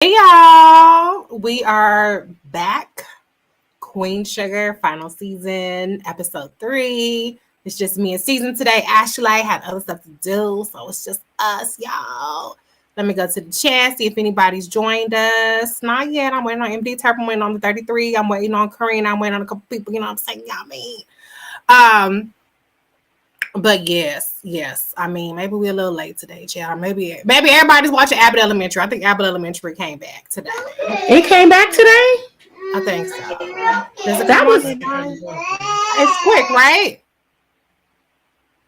Hey y'all, we are back. Queen Sugar, final season, episode 3. It's just me and Season today. Ashley had other stuff to do, so it's just us, y'all. Let me go to the chat, see if anybody's joined us. Not yet. I'm waiting on MD Turp. I'm waiting on the 33. I'm waiting on Kareem. I'm waiting on a couple people. You know what I'm saying? Y'all mean. But yes. I mean, maybe we're a little late today, child. Maybe everybody's watching Abbott Elementary. I think Abbott Elementary came back today. It came back today? I think so. Does it come on at 9? It's quick, right?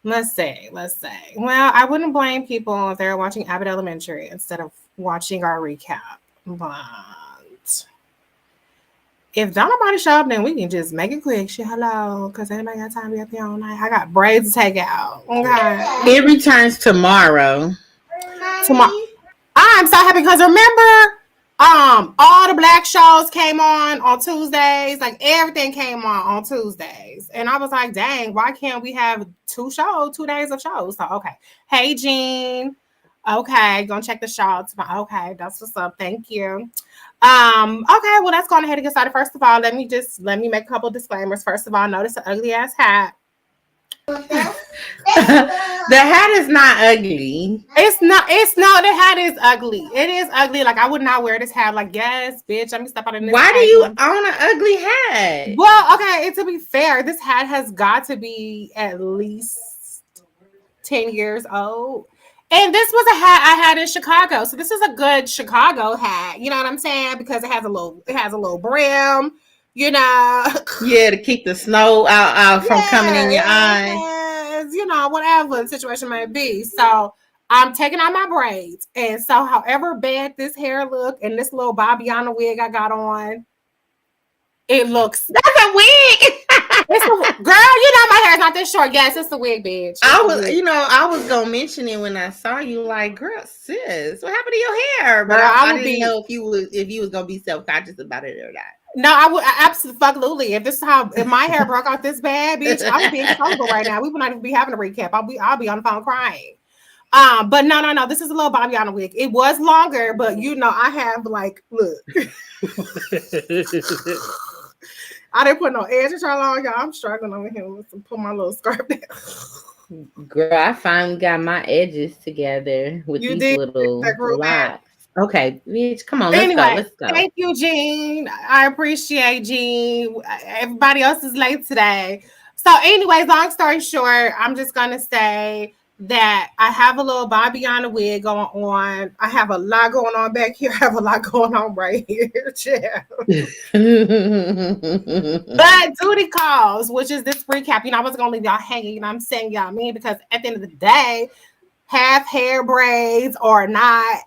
Let's see. Well, I wouldn't blame people if they're watching Abbott Elementary instead of watching our recap. But if don't nobody show up, then we can just make it quick. Shit, hello, because anybody got time to be up here all night? I got braids to take out. Okay. It returns tomorrow. I'm so happy because remember, all the black shows came on Tuesdays. Like everything came on Tuesdays, and I was like, dang, why can't we have 2 days of shows? So okay, hey Jean, okay, gonna check the show tomorrow. Okay, that's what's up. Thank you. Okay, well, let's go ahead and get started. First of all, let me make a couple of disclaimers. First of all, notice the ugly ass hat. The hat is not ugly. It's not. The hat is ugly. It is ugly. Like I would not wear this hat. Like, yes, bitch, let me step out in this. Why do you own an ugly hat? Well, okay, and to be fair, this hat has got to be at least 10 years old. And this was a hat I had in Chicago. So this is a good Chicago hat. You know what I'm saying? Because it has a little brim, you know. Yeah, to keep the snow out from coming in your eyes. You know, whatever the situation may be. So I'm taking out my braids. And so however bad this hair look and this little Bobbiana wig I got on, it looks. That's a wig. It's a, girl, you know my hair is not this short. Yes, it's the wig, bitch. I was gonna mention it when I saw you. Like, girl, sis, what happened to your hair? But I didn't know if you was gonna be self-conscious about it or not. No, I would absolutely. If my hair broke out this bad, bitch, I would be in trouble right now. We would not even be having a recap. I'll be on the phone crying. But no. This is a little Bobbiana wig. It was longer, but you know, I have like, look. I didn't put no edges on, y'all. I'm struggling over here with put my little scarf down. Girl, I finally got my edges together with these little locks. Okay, bitch, come on, let's go. Thank you, Jean. I appreciate Jean. Everybody else is late today. So anyways, long story short, I'm just going to say that I have a little Bobbiana wig going on. I have a lot going on back here. I have a lot going on right here. But duty calls, which is this recap. You know, I wasn't going to leave y'all hanging. You know what I'm saying? Y'all mean? Because at the end of the day, have hair braids or not,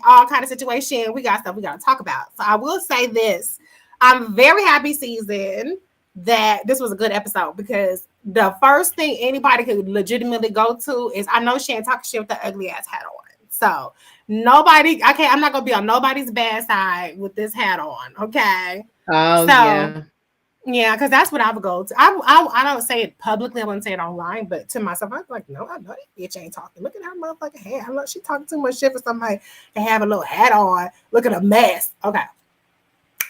all kind of situation, we got stuff we got to talk about. So I will say this. I'm very happy, Season, that this was a good episode because the first thing anybody could legitimately go to is I know she ain't talking shit with the ugly ass hat on. So I'm not gonna be on nobody's bad side with this hat on. Okay. Oh, so, yeah, because that's what I would go to. I don't say it publicly, I wouldn't say it online, but to myself, I'm like, no, I know that bitch ain't talking. Look at her motherfucking hat. I know she talking too much shit for somebody to have a little hat on. Look at a mess. Okay.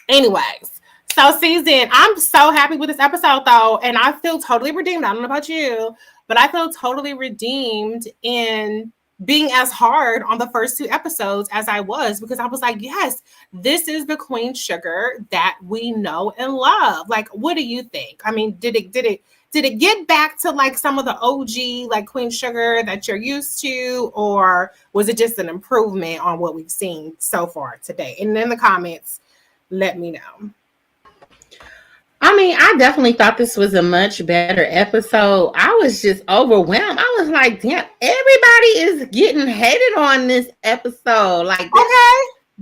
Anyways. So, Season, I'm so happy with this episode, though, and I feel totally redeemed. I don't know about you, but I feel totally redeemed in being as hard on the first 2 episodes as I was, because I was like, yes, this is the Queen Sugar that we know and love. Like, what do you think? I mean, did it get back to like some of the OG like Queen Sugar that you're used to, or was it just an improvement on what we've seen so far today? And in the comments, let me know. I mean, I definitely thought this was a much better episode. I was just overwhelmed. I was like, damn, everybody is getting hated on this episode. Like, okay.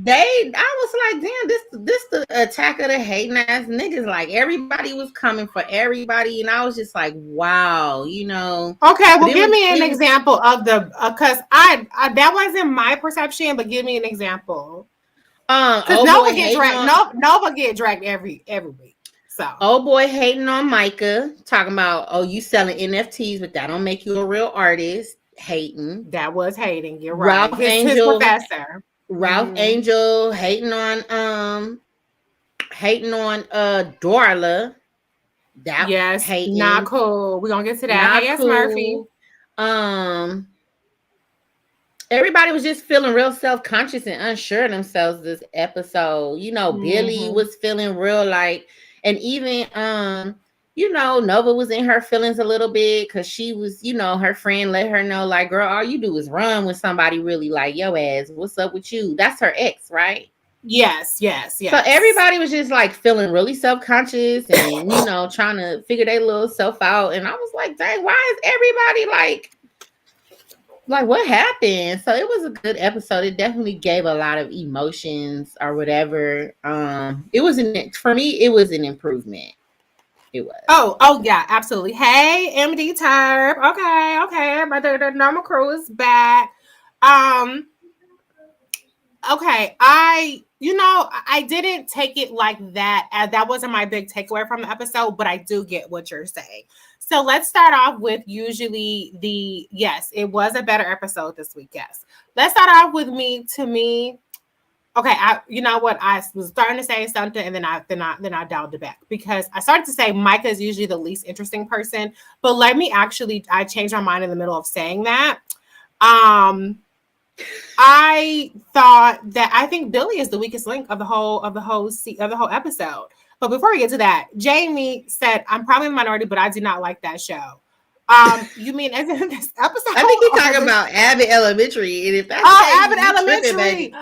I was like, damn, this the attack of the hating ass niggas. Like, everybody was coming for everybody. And I was just like, wow, you know. Okay, well, give me an example of the, because I that wasn't my perception, but give me an example. Because Nova get dragged every week. So. Old boy hating on Micah, talking about, oh, you selling NFTs, but that don't make you a real artist. Hating. That was hating. You're right. His professor. Ralph Angel hating on Darla. That Yes, not hating. cool. We're gonna get to that. Hey, Not yes, Murphy. cool. Everybody was just feeling real self-conscious and unsure of themselves this episode. Billy Mm-hmm. was feeling real like, and even Nova was in her feelings a little bit because she was, her friend let her know, like, girl, all you do is run when somebody really like your ass. What's up with you? That's her ex, right? Yes, yes, So yes. everybody was just like feeling really self-conscious and trying to figure their little self out. And I was like, dang, why is everybody like what happened? So it was a good episode. It definitely gave a lot of emotions or whatever. For me, it was an improvement. It was. Oh yeah, absolutely. Hey, MD Turb. Okay, but the normal crew is back. Um, okay, I didn't take it like that. That wasn't my big takeaway from the episode, but I do get what you're saying. So let's start off with usually yes, it was a better episode this week. Yes, let's start off with me. To me, okay, you know what? I was starting to say something, and then I dialed it back because I started to say Micah is usually the least interesting person, but I changed my mind in the middle of saying that. Um, I think Billy is the weakest link of the whole episode. But before we get to that, Jamie said, "I'm probably in the minority, but I do not like that show." You mean as in this episode? I think he's talking about Abbott Elementary, and if that's Abbott you tripping, Elementary. baby.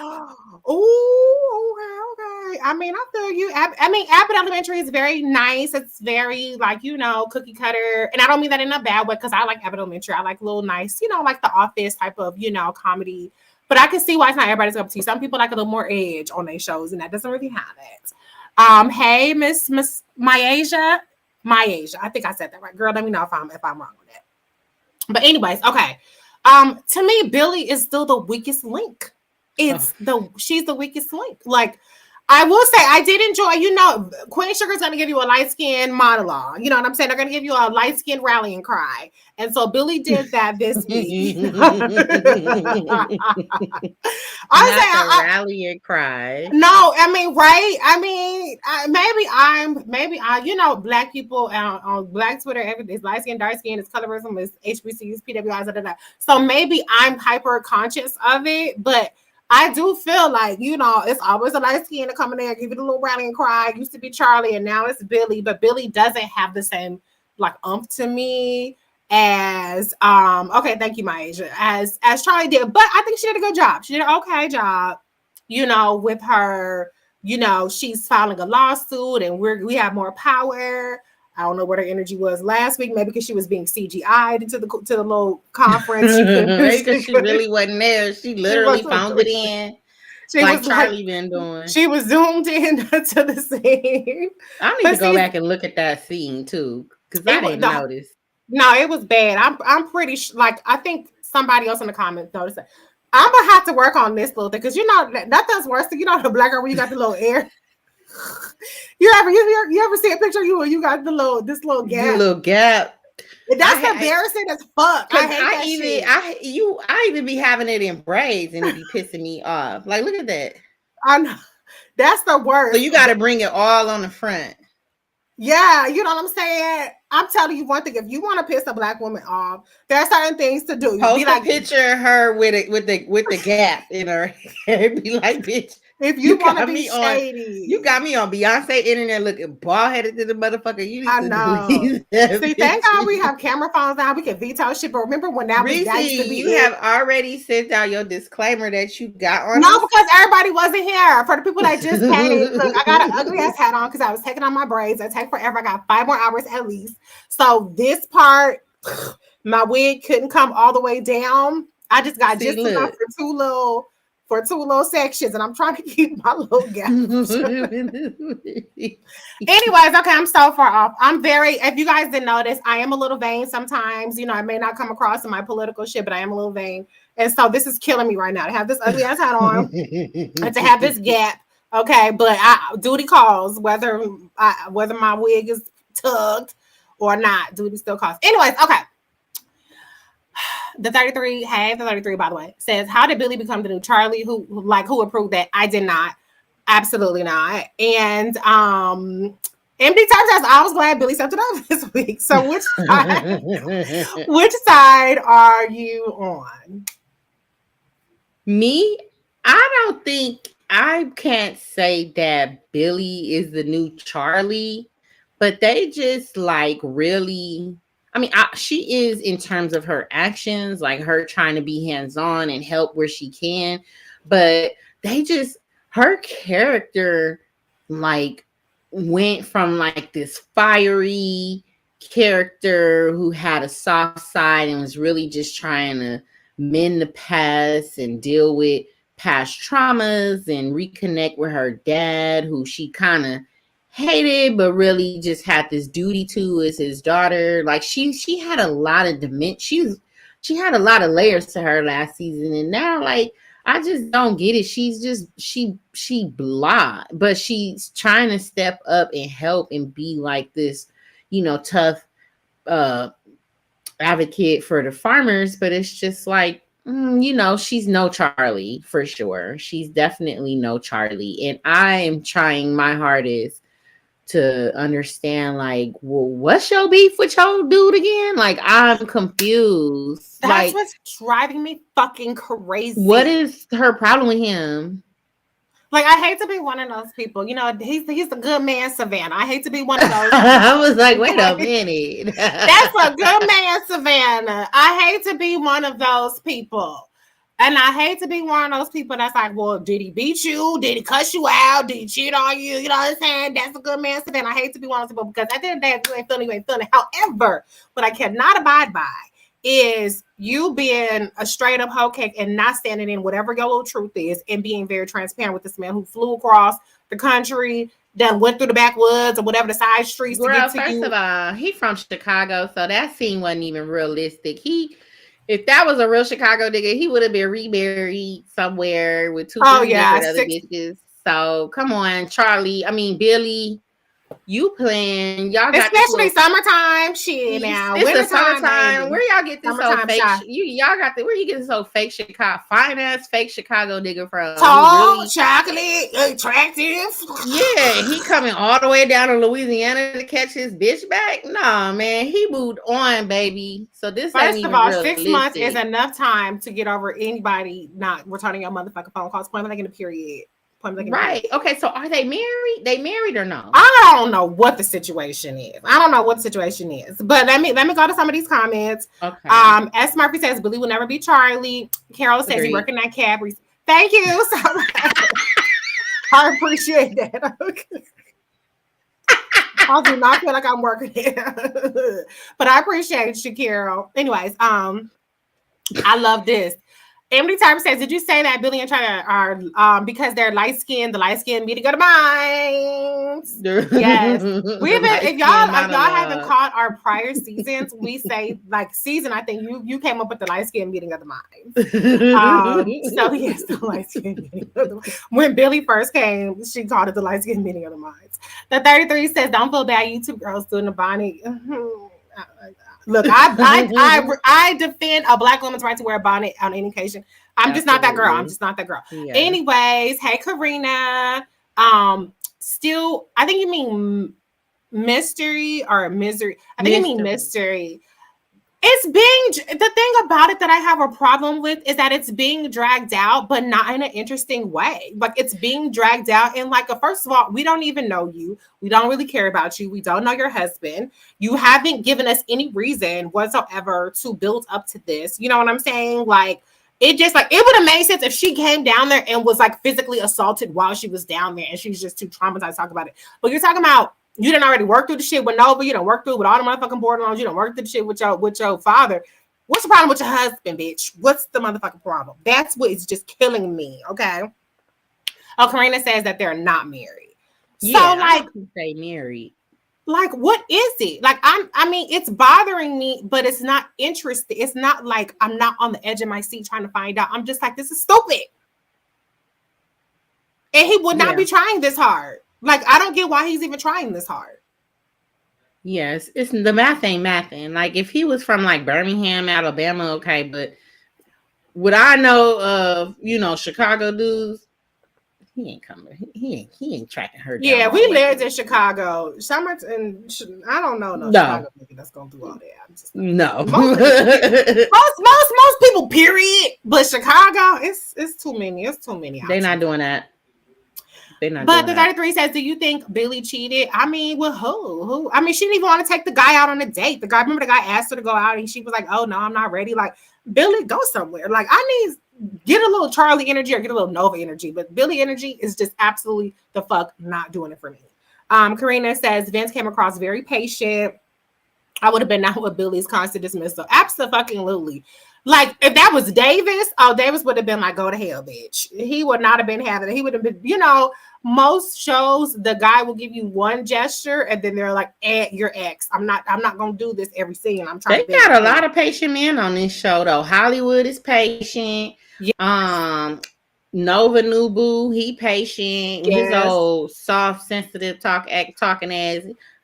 Oh, okay. I mean, I feel you. Abbott Elementary is very nice. It's very cookie cutter, and I don't mean that in a bad way because I like Abbott Elementary. I like little nice, like The Office type of comedy. But I can see why it's not everybody's cup of tea. Some people like a little more edge on their shows, and that doesn't really have it. Hey, Miss Myasia. Myasia. I think I said that right. Girl, let me know if I'm wrong with it. But anyways, okay. To me, Billy is still the weakest link. She's the weakest link. Like, I will say, I did enjoy, Queen Sugar's going to give you a light skin monologue. You know what I'm saying? They're going to give you a light skin rallying cry. And so Billy did that this week. I rallying cry. No, I mean, right? I mean, maybe Black people on Black Twitter, everything's light skin, dark skin, it's colorism, it's HBCs, PWIs, da. So maybe I'm hyper conscious of it, but I do feel like, it's always a light skin to come in there, give it a little rallying cry. It used to be Charlie and now it's Billy, but Billy doesn't have the same umph to me as okay, thank you, Myasia, as Charlie did. But I think she did a good job. She did an okay job, with her, she's filing a lawsuit and we have more power. I don't know what her energy was last week. Maybe because she was being CGI'd into the little conference. Maybe because she really wasn't there. She literally phoned it in. She like was Charlie been doing. She was zoomed in to the scene. I need to go back and look at that scene too, because I didn't notice. No, it was bad. I'm pretty I think somebody else in the comments noticed it. I'm gonna have to work on this little thing because nothing's worse than the black girl where you got the little air. You ever see a picture of you where you got this little gap? Little gap. That's embarrassing as fuck. I hate that shit. I even be having it in braids and it be pissing me off. Like, look at that. I know. That's the worst. So you got to bring it all on the front. Yeah, you know what I'm saying? I'm telling you one thing. If you want to piss a Black woman off, there are certain things to do. Post a picture of her with the gap in her hair. Be like, bitch. If you want to be shady, you got me on Beyonce internet looking bald headed to the motherfucker. I know. See, thank God we have camera phones now. We can veto shit. But remember when that Reese, you have already sent out your disclaimer that you got on. No, because everybody wasn't here. For the people that just came, look, I got an ugly ass hat on because I was taking on my braids. It take forever. I got 5 more hours at least. So this part, my wig couldn't come all the way down. I just got enough for two little sections, and I'm trying to keep my little gap. Anyways, okay, I'm so far off. If you guys didn't notice, I am a little vain sometimes. I may not come across in my political shit, but I am a little vain. And so this is killing me right now to have this ugly ass hat on and to have this gap. Okay, but duty calls, whether my wig is tugged or not, duty still calls. Anyways, okay. the 33, hey, the 33, by the way, says, how did Billy become the new Charlie? Who approved that? I did not. Absolutely not. And MD Time says, I was glad Billy stepped it up this week. So which side are you on? Me, I can't say that Billy is the new Charlie, but they just like really. I mean, she is in terms of her actions, like her trying to be hands on and help where she can, but her character like went from like this fiery character who had a soft side and was really just trying to mend the past and deal with past traumas and reconnect with her dad, who she kind of hated but really just had this duty to as his daughter. Like she had a lot of she had a lot of layers to her last season, and now like I just don't get it. She's just she blah, but she's trying to step up and help and be like this, tough advocate for the farmers, but it's just like, she's no Charlie for sure. She's definitely no Charlie. And I am trying my hardest to understand, like, well, what's your beef with your dude again? Like, I'm confused. That's what's driving me fucking crazy. What is her problem with him? Like, I hate to be one of those people. He's the good man, Savannah. I hate to be one of those. I was like, wait a minute. That's a good man, Savannah. I hate to be one of those people. And I hate to be one of those people that's like, well, did he beat you? Did he cuss you out? Did he cheat on you? You know what I'm saying? That's a good man, Savannah. I hate to be one of those people because at the end of the day, if you ain't feeling, you ain't feeling. However, what I cannot abide by is you being a straight up hoe cake and not standing in whatever your little truth is and being very transparent with this man who flew across the country, then went through the backwoods or whatever the side streets to get to first you. Of all, he from Chicago, so that scene wasn't even realistic. If that was a real Chicago nigga, he would have been remarried somewhere with two other bitches. So come on, Billy. You playing, y'all got especially summertime shit now. It's summertime. Where y'all get this so fake? Y'all got where you getting so fake Chicago, fine ass fake Chicago nigga from? Tall, chocolate, attractive. Yeah, he coming all the way down to Louisiana to catch his bitch back. Nah, man, he moved on, baby. So this first of all, 6 months is enough time to get over anybody not returning your motherfucking phone calls. Point blank in the period. Right. Okay. So are they married? They married or no? I don't know what the situation is. But let me go to some of these comments. Okay. S. Murphy says Billy will never be Charlie. Carol says he working at Cadbury's. Thank you so much. I appreciate that. Okay. I do not feel like I'm working here. But I appreciate you, Carol. Anyways, I love this. Emily Tyler says, did you say that Billy and Charlie are because they're light skinned, the light skinned meet to go to minds? Yes. If y'all haven't caught our prior seasons, we say like season, I think you came up with the light skinned meeting of the minds. So yes, the light skinned meeting of the minds. When Billy first came, she called it the light skinned meeting of the minds. The 33 says, don't feel bad, YouTube girls doing the bonnet. Look, I defend a Black woman's right to wear a bonnet on any occasion. I'm just not that girl. Yeah. Anyways, hey, Karina. Still, I think you mean mystery or misery. I think you mean mystery. The thing about it that I have a problem with is that it's being dragged out, but not in an interesting way. Like it's being dragged out in like first of all, we don't even know you. We don't really care about you. We don't know your husband. You haven't given us any reason whatsoever to build up to this. You know what I'm saying? Like it just like it would have made sense if she came down there and was like physically assaulted while she was down there and she's just too traumatized to talk about it. But you're talking about you didn't already work through the shit with Nova. You don't work through it with all the motherfucking borderlines. You don't work through the shit with your father. What's the problem with your husband, bitch? What's the motherfucking problem? That's what is just killing me. Okay. Oh, Karina says that they're not married. Yeah, so like they married. Like, what is it? Like, I mean, it's bothering me, but it's not interesting. It's not like I'm not on the edge of my seat trying to find out. I'm just like, this is stupid. And he would not be trying this hard. Like, I don't get why he's even trying this hard. Yes, it's the math ain't mathing. Like if he was from like Birmingham, Alabama, okay, but what I know of, Chicago dudes, he ain't coming. He ain't tracking her down Yeah, all we the way lived through. in Chicago. Summer and I don't know no No, Chicago nigga that's gonna do all that. I'm just not. no. Most niggas, most people, period. But Chicago, it's too many. It's too many They not options. doing that. They not But doing the that. 33 says, do you think Billy cheated? I mean, with who? Who? I mean, she didn't even want to take the guy out on a date. The guy, remember the guy asked her to go out and she was like, oh no, I'm not ready. Like, Billy, go somewhere. Like, I need get a little Charlie energy or get a little Nova energy. But Billy energy is just absolutely the fuck not doing it for me. Karina says Vince came across very patient. I would have been out with Billy's constant dismissal. Absolutely. Like, if that was Davis, Davis would have been like, go to hell, bitch. He would not have been having it. He would have been, most shows, the guy will give you one gesture and then they're like, your ex. I'm not gonna do this every scene. I'm trying They to build got a rapport. lot of patient men on this show though. Hollywood is patient. Yes, Um, Nova Nubu, he patient. His yes. old soft, sensitive talking ass.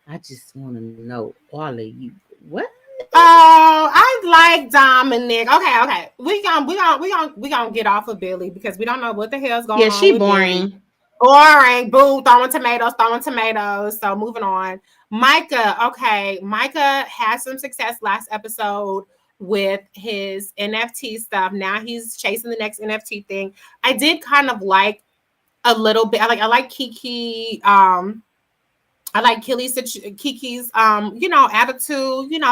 I just want to know all of you. What? Oh, I like Dominic. Okay. We gonna get off of Billy because we don't know what the hell's Yeah, going on she with Billy. boring. Boring. Boo. Throwing tomatoes. So moving on. Micah. Okay. Micah had some success last episode with his NFT stuff. Now he's chasing the next NFT thing. I did kind of like a little bit. I like Kiki. I like Kiki's attitude.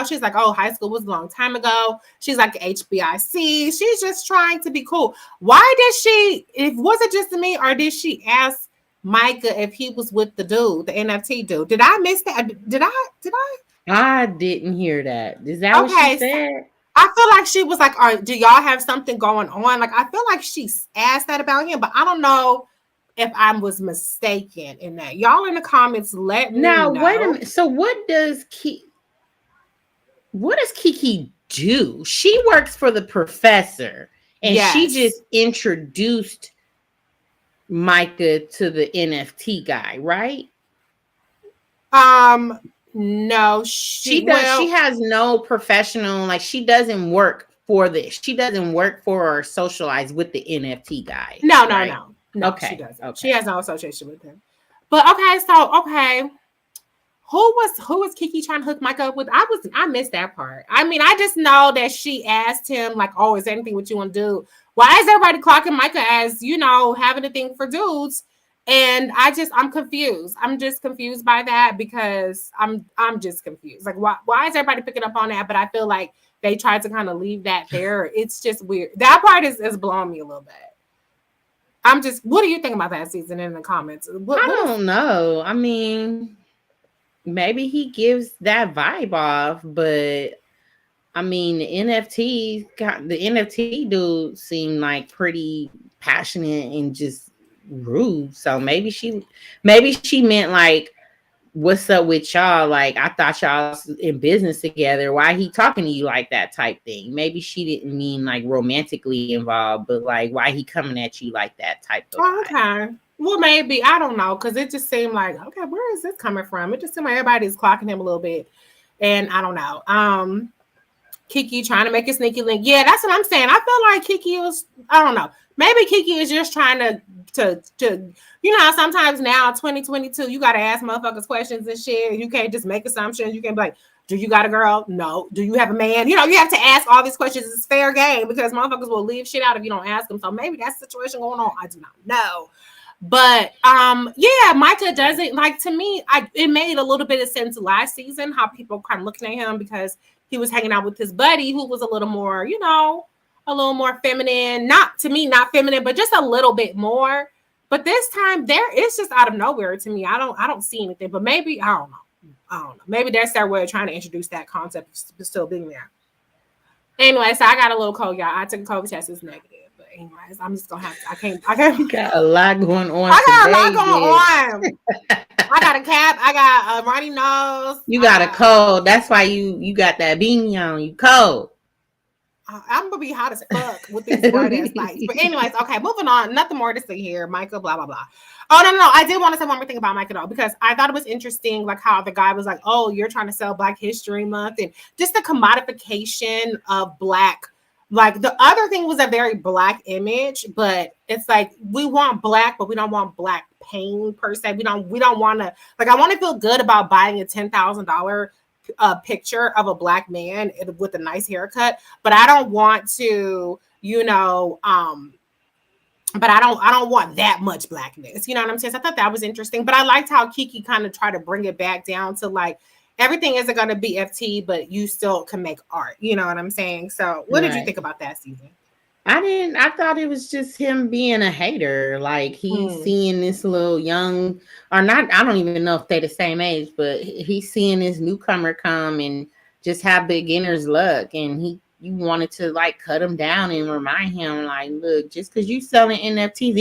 She's like, oh, high school was a long time ago. She's like HBIC. She's just trying to be cool. Why did she, if was it just me, or did she ask Micah if he was with the dude, the NFT dude? Did I miss that? Did I? I didn't hear that. Is that what she Okay, so said? I feel like she was like, do y'all have something going on? Like, I feel like she asked that about him, but I don't know if I was mistaken in that. Y'all in the comments, let me Now wait a know. minute. So what does Kiki do? She works for the professor, and she Yes. just introduced Micah to the NFT guy, right? No, She does. She has no professional. Like she doesn't work for this. She doesn't work for or socialize with the NFT guy. no, Right? she Okay. doesn't. She Okay. has no association with him. But okay, who was Kiki trying to hook Mike up with? I missed that part. I mean, I just know that she asked him like, "Oh, is there anything what you want to do?" Why is everybody clocking Micah as having a thing for dudes? And I'm confused. I'm just confused by that because I'm just confused. Like, why is everybody picking up on that? But I feel like they tried to kind of leave that there. It's just weird. That part is blowing me a little bit. What do you think about that season in the comments? I don't know. I mean, maybe he gives that vibe off, but I mean, the NFT dude seemed like pretty passionate and just rude. So maybe she meant like, what's up with y'all? Like, I thought y'all was in business together. Why he talking to you like that type thing? Maybe she didn't mean like romantically involved, but like, why he coming at you like that type of vibe? Okay. Well, maybe. I don't know. Because it just seemed like, okay, where is this coming from? It just seemed like everybody's clocking him a little bit. And I don't know. Kiki trying to make a sneaky link. Yeah, that's what I'm saying. I feel like Kiki was, I don't know. Maybe Kiki is just trying to how sometimes now, 2022, you got to ask motherfuckers questions and shit. You can't just make assumptions. You can't be like, do you got a girl? No. Do you have a man? You have to ask all these questions. It's fair game because motherfuckers will leave shit out if you don't ask them. So maybe that's the situation going on. I do not know. But yeah, Micah doesn't like, to me, it made a little bit of sense last season how people kind of looking at him because he was hanging out with his buddy who was a little more, a little more feminine. Not to me, not feminine, but just a little bit more. But this time it's just out of nowhere to me. I don't see anything. But maybe, I don't know. Maybe that's their way of trying to introduce that concept of still being there. Anyway, so I got a little cold, y'all. I took a COVID test, it's negative. But anyways, I'm just gonna have to. I can't. You got a lot going on. I got a lot going on. I got a cap. I got a runny nose. You got a cold. That's why you got that beanie on. You cold. I'm gonna be hot as fuck with these bright ass lights. But anyways, okay, moving on. Nothing more to see here. Micah, blah blah blah. Oh no, I did want to say one more thing about Micah though, because I thought it was interesting, like how the guy was like, "Oh, you're trying to sell Black History Month," and just the commodification of Black. Like the other thing was a very Black image, but it's like we want Black, but we don't want Black pain per se. We don't want to like. I want to feel good about buying a $10,000 picture of a Black man with a nice haircut, but I don't want to, but I don't want that much Blackness. You know what I'm saying? So I thought that was interesting. But I liked how Kiki kind of tried to bring it back down to like everything isn't gonna be FT, but you still can make art. You know what I'm saying? So what did you Right. think about that season? I thought it was just him being a hater. Like he's seeing this little young, or not, I don't even know if they're the same age, but he's seeing this newcomer come and just have beginner's luck. And you wanted to like cut him down and remind him, like, look, just because you selling NFTs,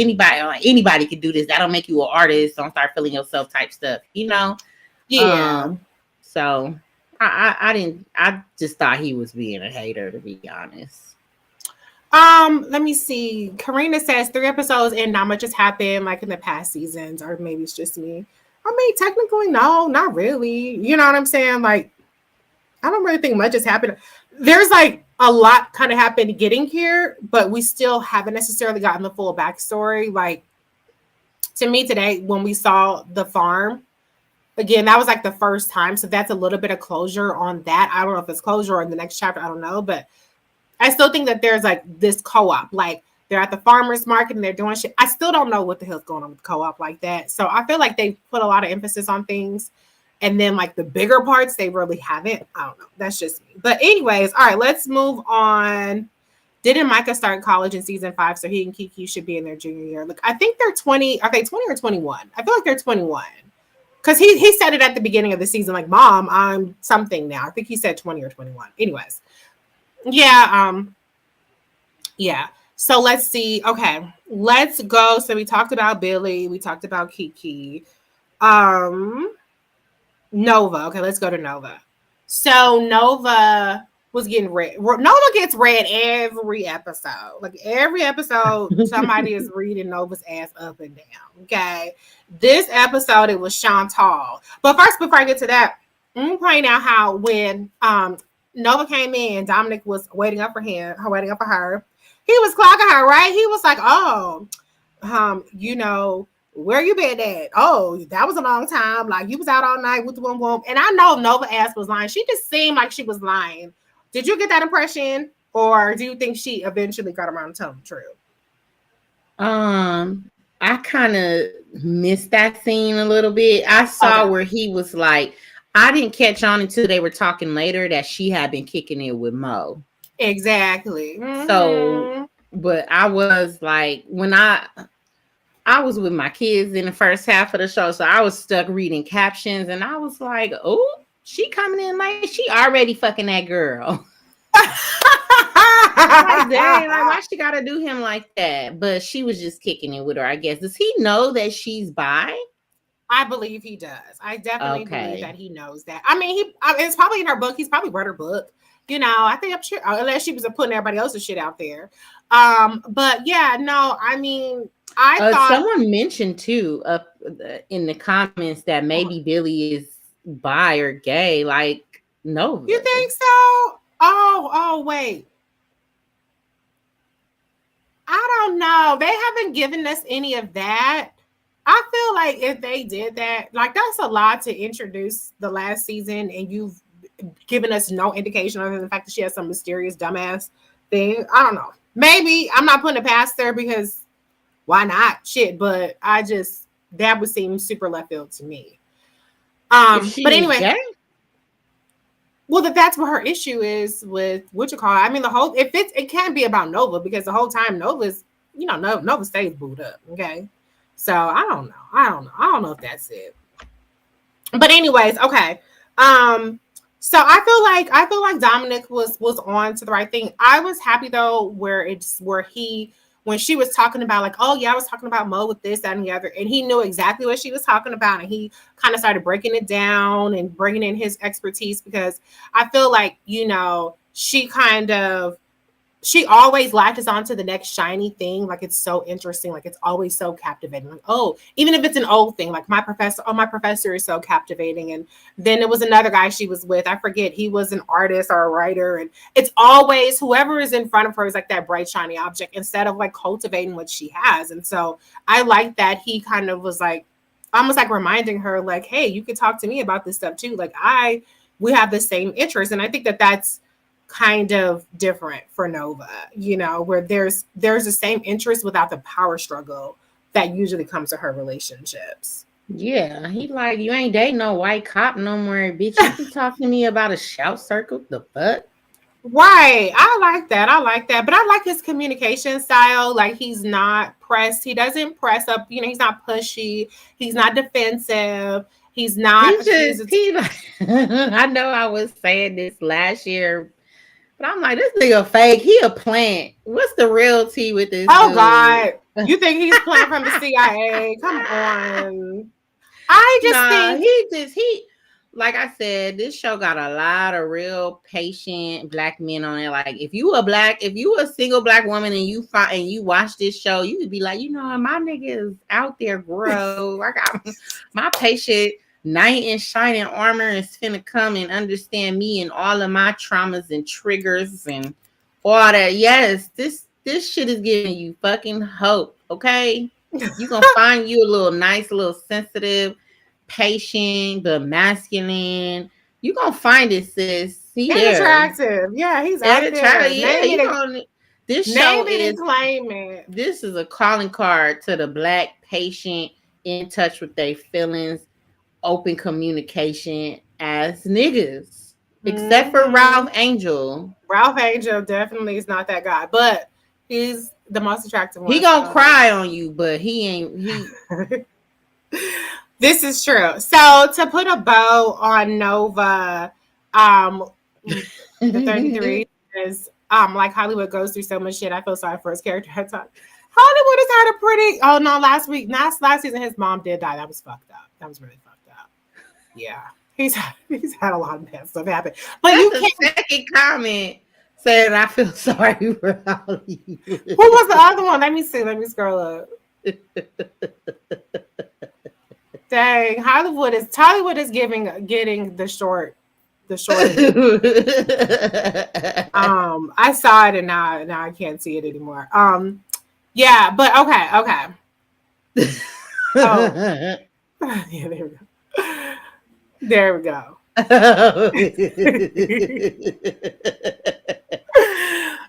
anybody could do this. That don't make you an artist. Don't start feeling yourself type stuff, you know? Yeah. So I didn't, I just thought he was being a hater, to be honest. Let me see. Karina says 3 episodes and not much has happened like in the past seasons, or maybe it's just me. I mean, technically, no, not really. You know what I'm saying? Like, I don't really think much has happened. There's like a lot kind of happened getting here, but we still haven't necessarily gotten the full backstory. Like to me today, when we saw the farm, again, that was like the first time. So that's a little bit of closure on that. I don't know if it's closure or in the next chapter. I don't know. But I still think that there's like this co-op. Like they're at the farmer's market and they're doing shit. I still don't know what the hell's going on with co-op like that. So I feel like they put a lot of emphasis on things. And then like the bigger parts, they really haven't. I don't know. That's just me. But anyways, all right, let's move on. Didn't Micah start college in season 5? So he and Kiki should be in their junior year. Look, I think they're 20. Are they 20 or 21? I feel like they're 21. Because he said it at the beginning of the season, like, Mom, I'm something now. I think he said 20 or 21. Anyways. Yeah. Yeah. So let's see. Okay. Let's go. So we talked about Billy. We talked about Kiki. Nova. Okay, let's go to Nova. So Nova was getting read. Nova gets read every episode. Like every episode, somebody is reading Nova's ass up and down. Okay. This episode, it was Chantal. But first, before I get to that, I'm gonna point out how when Nova came in, Dominic was waiting up for her. He was clocking her, right? He was like, "Oh, where you been at? Oh, that was a long time. Like you was out all night with the boom." And I know Nova ass was lying. She just seemed like she was lying. Did you get that impression, or do you think she eventually got around to telling the truth? I kind of missed that scene a little bit. I saw where he was like, I didn't catch on until they were talking later that she had been kicking it with Mo. Exactly. Mm-hmm. So, but I was like, when I was with my kids in the first half of the show, so I was stuck reading captions, and I was like, "Oh, she coming in like she already fucking that girl." Like, dang, like why she gotta do him like that? But she was just kicking it with her, I guess. Does he know that she's bi? I believe he does. I definitely believe that he knows that. I mean, it's probably in her book. He's probably read her book. I think I'm sure, unless she was putting everybody else's shit out there. But yeah, no, I mean, I thought someone mentioned too in the comments that maybe Billy is bi or gay. Like, no, you think so? Oh, wait. I don't know. They haven't given us any of that. I feel like if they did that, like that's a lot to introduce the last season, and you've given us no indication other than the fact that she has some mysterious dumbass thing. I don't know. Maybe I'm not putting it past her because why not? Shit, but that would seem super left field to me. But anyway, gay? Well, that's what her issue is with what you call it. I mean, it can't be about Nova because the whole time Nova's, Nova stays booed up. Okay. So I don't know. I don't know if that's it. But anyways, okay. So I feel like Dominic was on to the right thing. I was happy though when she was talking about like, oh yeah, I was talking about Mo with this, that, and the other, and he knew exactly what she was talking about, and he kind of started breaking it down and bringing in his expertise because I feel like she kind of she always latches on to the next shiny thing. Like it's so interesting. Like it's always so captivating. Like, oh, even if it's an old thing, like my professor, oh, my professor is so captivating. And then there was another guy she was with. I forget, he was an artist or a writer. And it's always whoever is in front of her is like that bright, shiny object instead of like cultivating what she has. And so I like that he kind of was like almost like reminding her, like, hey, you can talk to me about this stuff too. Like we have the same interests. And I think that that's kind of different for Nova, you know, where there's the same interest without the power struggle that usually comes to her relationships. Yeah, he like, you ain't dating no white cop no more, bitch. You keep talking to me about a shout circle. The fuck? Right. I like that. I like that. But I like his communication style. Like he's not pressed. He doesn't press up, you know, he's not pushy. He's not defensive. He's not He just accused. he like I know I was saying this last year, but I'm like, this nigga fake. He a plant. What's the real tea with this Oh dude? God. You think he's playing from the CIA? Come on. I just Nah, think he like I said, this show got a lot of real patient black men on it. Like if you a single black woman and you watch this show, you would be like, you know, my nigga is out there, bro. I got my patient knight in shining armor is finna come and understand me and all of my traumas and triggers and all that. Yes, this shit is giving you fucking hope. Okay, you gonna find you a little nice, little sensitive, patient, but masculine. You gonna find it, sis. He and there. attractive. Yeah, he's And out a child, there. yeah, you gonna. This show Name it and is claim it. this is a calling card to the black patient in touch with their feelings, open communication as niggas, except for Mm-hmm. Ralph Angel. Ralph Angel definitely is not that guy, but he's the most attractive He one. gonna So cry on you, but he ain't. He this is true. So to put a bow on Nova, um, the 33 is like Hollywood goes through so much shit. I feel sorry for his character at times. Hollywood has had a pretty oh no, last season his mom did die. That was fucked up. That was really fucked up. Yeah. He's had a lot of bad stuff happen. But That's you the can't second comment saying I feel sorry for who Hollywood. was the other one? Let me see. Let me scroll up. Dang, Hollywood is getting the short end. I saw it and now I can't see it anymore. Yeah, but okay. Oh, yeah, there we go. There we go.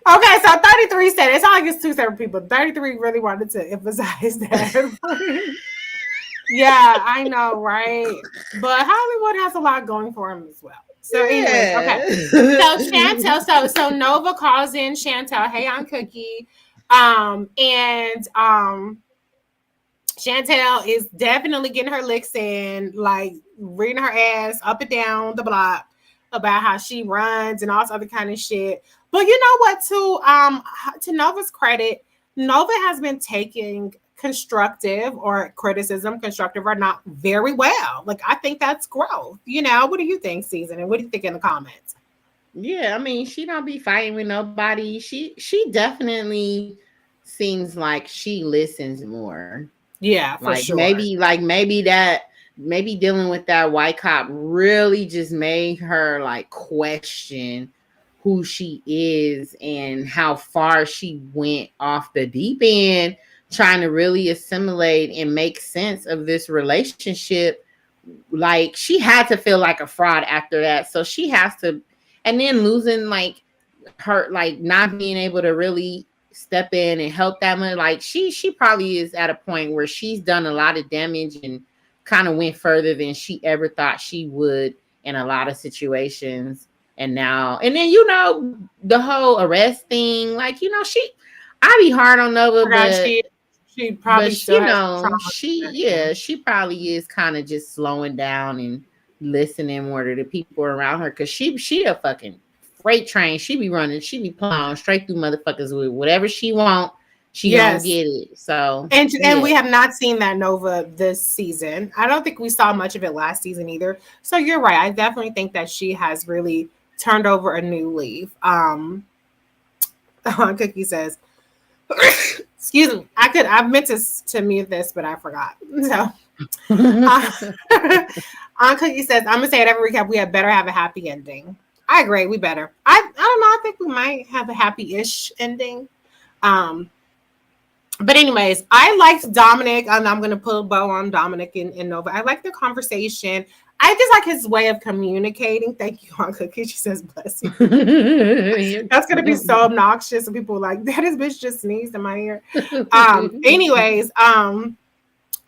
Okay, so 33 said it's not like it's two separate people. 33 really wanted to emphasize that. Yeah, I know, right? But Hollywood has a lot going for him as well. So, anyways, okay. Yeah. So Chantel, so Nova calls in Chantel, hey, I'm Cookie. And Chantel is definitely getting her licks in, like reading her ass up and down the block about how she runs and all this other kind of shit. But you know what, to Nova's credit, Nova has been taking constructive or criticism, constructive or not, very well. Like I think that's growth. You know, what do you think, Season? And what do you think in the comments? Yeah, I mean, she don't be fighting with nobody. She definitely seems like she listens more. Yeah, for sure. Maybe dealing with that white cop really just made her like question who she is and how far she went off the deep end, trying to really assimilate and make sense of this relationship. Like she had to feel like a fraud after that, so she has to, and then losing like her, like not being able to really step in and help that much. Like she probably is at a point where she's done a lot of damage and kind of went further than she ever thought she would in a lot of situations. And then the whole arrest thing, like I be hard on Nova, Forgot but she probably still has trauma. she probably is kind of just slowing down and listening more to the people around her, because she a fucking freight train. She be plowing straight through motherfuckers with whatever she want. She gonna Yes. get it. So And yeah, we have not seen that Nova this season. I don't think we saw much of it last season either. So you're right. I definitely think that she has really turned over a new leaf. Cookie says, excuse me, I meant to mute this, but I forgot. So uh, Aunt Cookie says, I'm gonna say it every recap. We had better have a happy ending. I agree. We better. I don't know. I think we might have a happy-ish ending. Um, but anyways, I liked Dominic, and I'm gonna put a bow on Dominic and Nova. I like the conversation. I just like his way of communicating. Thank you, Aunt Cookie. She says, "Bless you." That's gonna be so obnoxious, and people are like, "That is bitch just sneezed in my ear." Anyways,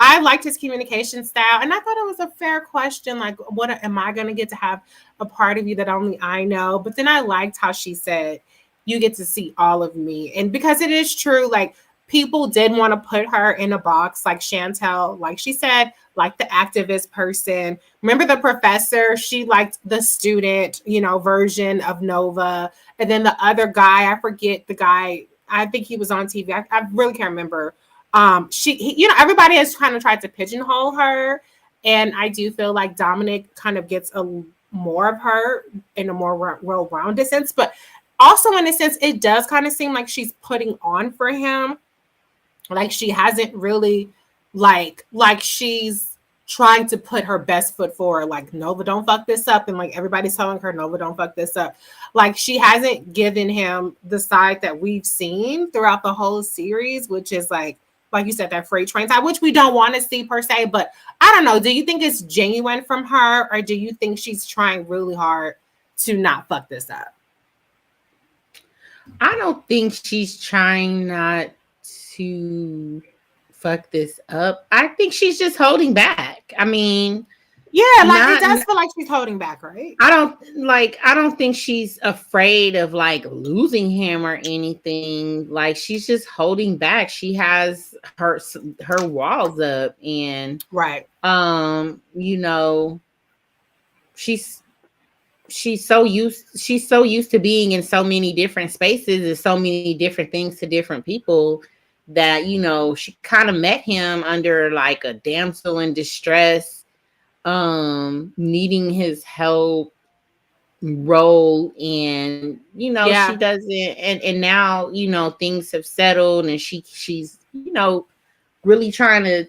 I liked his communication style, and I thought it was a fair question. Like, what am I going to get to have a part of you that only I know? But then I liked how she said, "You get to see all of me," and because it is true, like people did want to put her in a box, like Chantel, like she said, like the activist person. Remember the professor? She liked the student, version of Nova, and then the other guy, I forget the guy. I think he was on TV. I really can't remember everybody has kind of tried to pigeonhole her, and I do feel like Dominic kind of gets a more of her in a more well-rounded sense, but also in a sense it does kind of seem like she's putting on for him, like she hasn't really like she's trying to put her best foot forward, like Nova don't fuck this up, and like everybody's telling her Nova don't fuck this up. Like she hasn't given him the side that we've seen throughout the whole series, which is like you said, that freight train side, which we don't want to see per se. But I don't know. Do you think it's genuine from her, or do you think she's trying really hard to not fuck this up? I don't think she's trying not to fuck this up. I think she's just holding back. I mean, yeah, like it does feel like she's holding back, right? I don't think she's afraid of like losing him or anything. Like she's just holding back. She has her walls up, and right. She's so used to being in so many different spaces and so many different things to different people that she kind of met him under like a damsel in distress, needing his help role, and she doesn't, and now things have settled, and she's really trying to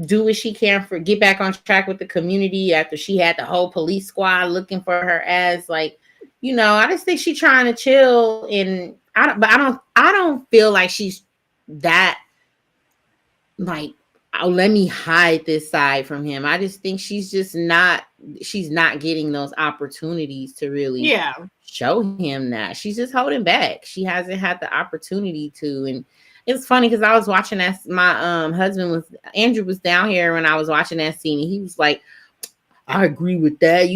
do what she can for get back on track with the community after she had the whole police squad looking for her ass. Like, I just think she's trying to chill, and I don't feel like she's that like, oh, let me hide this side from him. I just think she's not getting those opportunities to really show him that. She's just holding back. She hasn't had the opportunity to. And it's funny because I was watching that. My Andrew was down here when I was watching that scene, and he was like, I agree with that.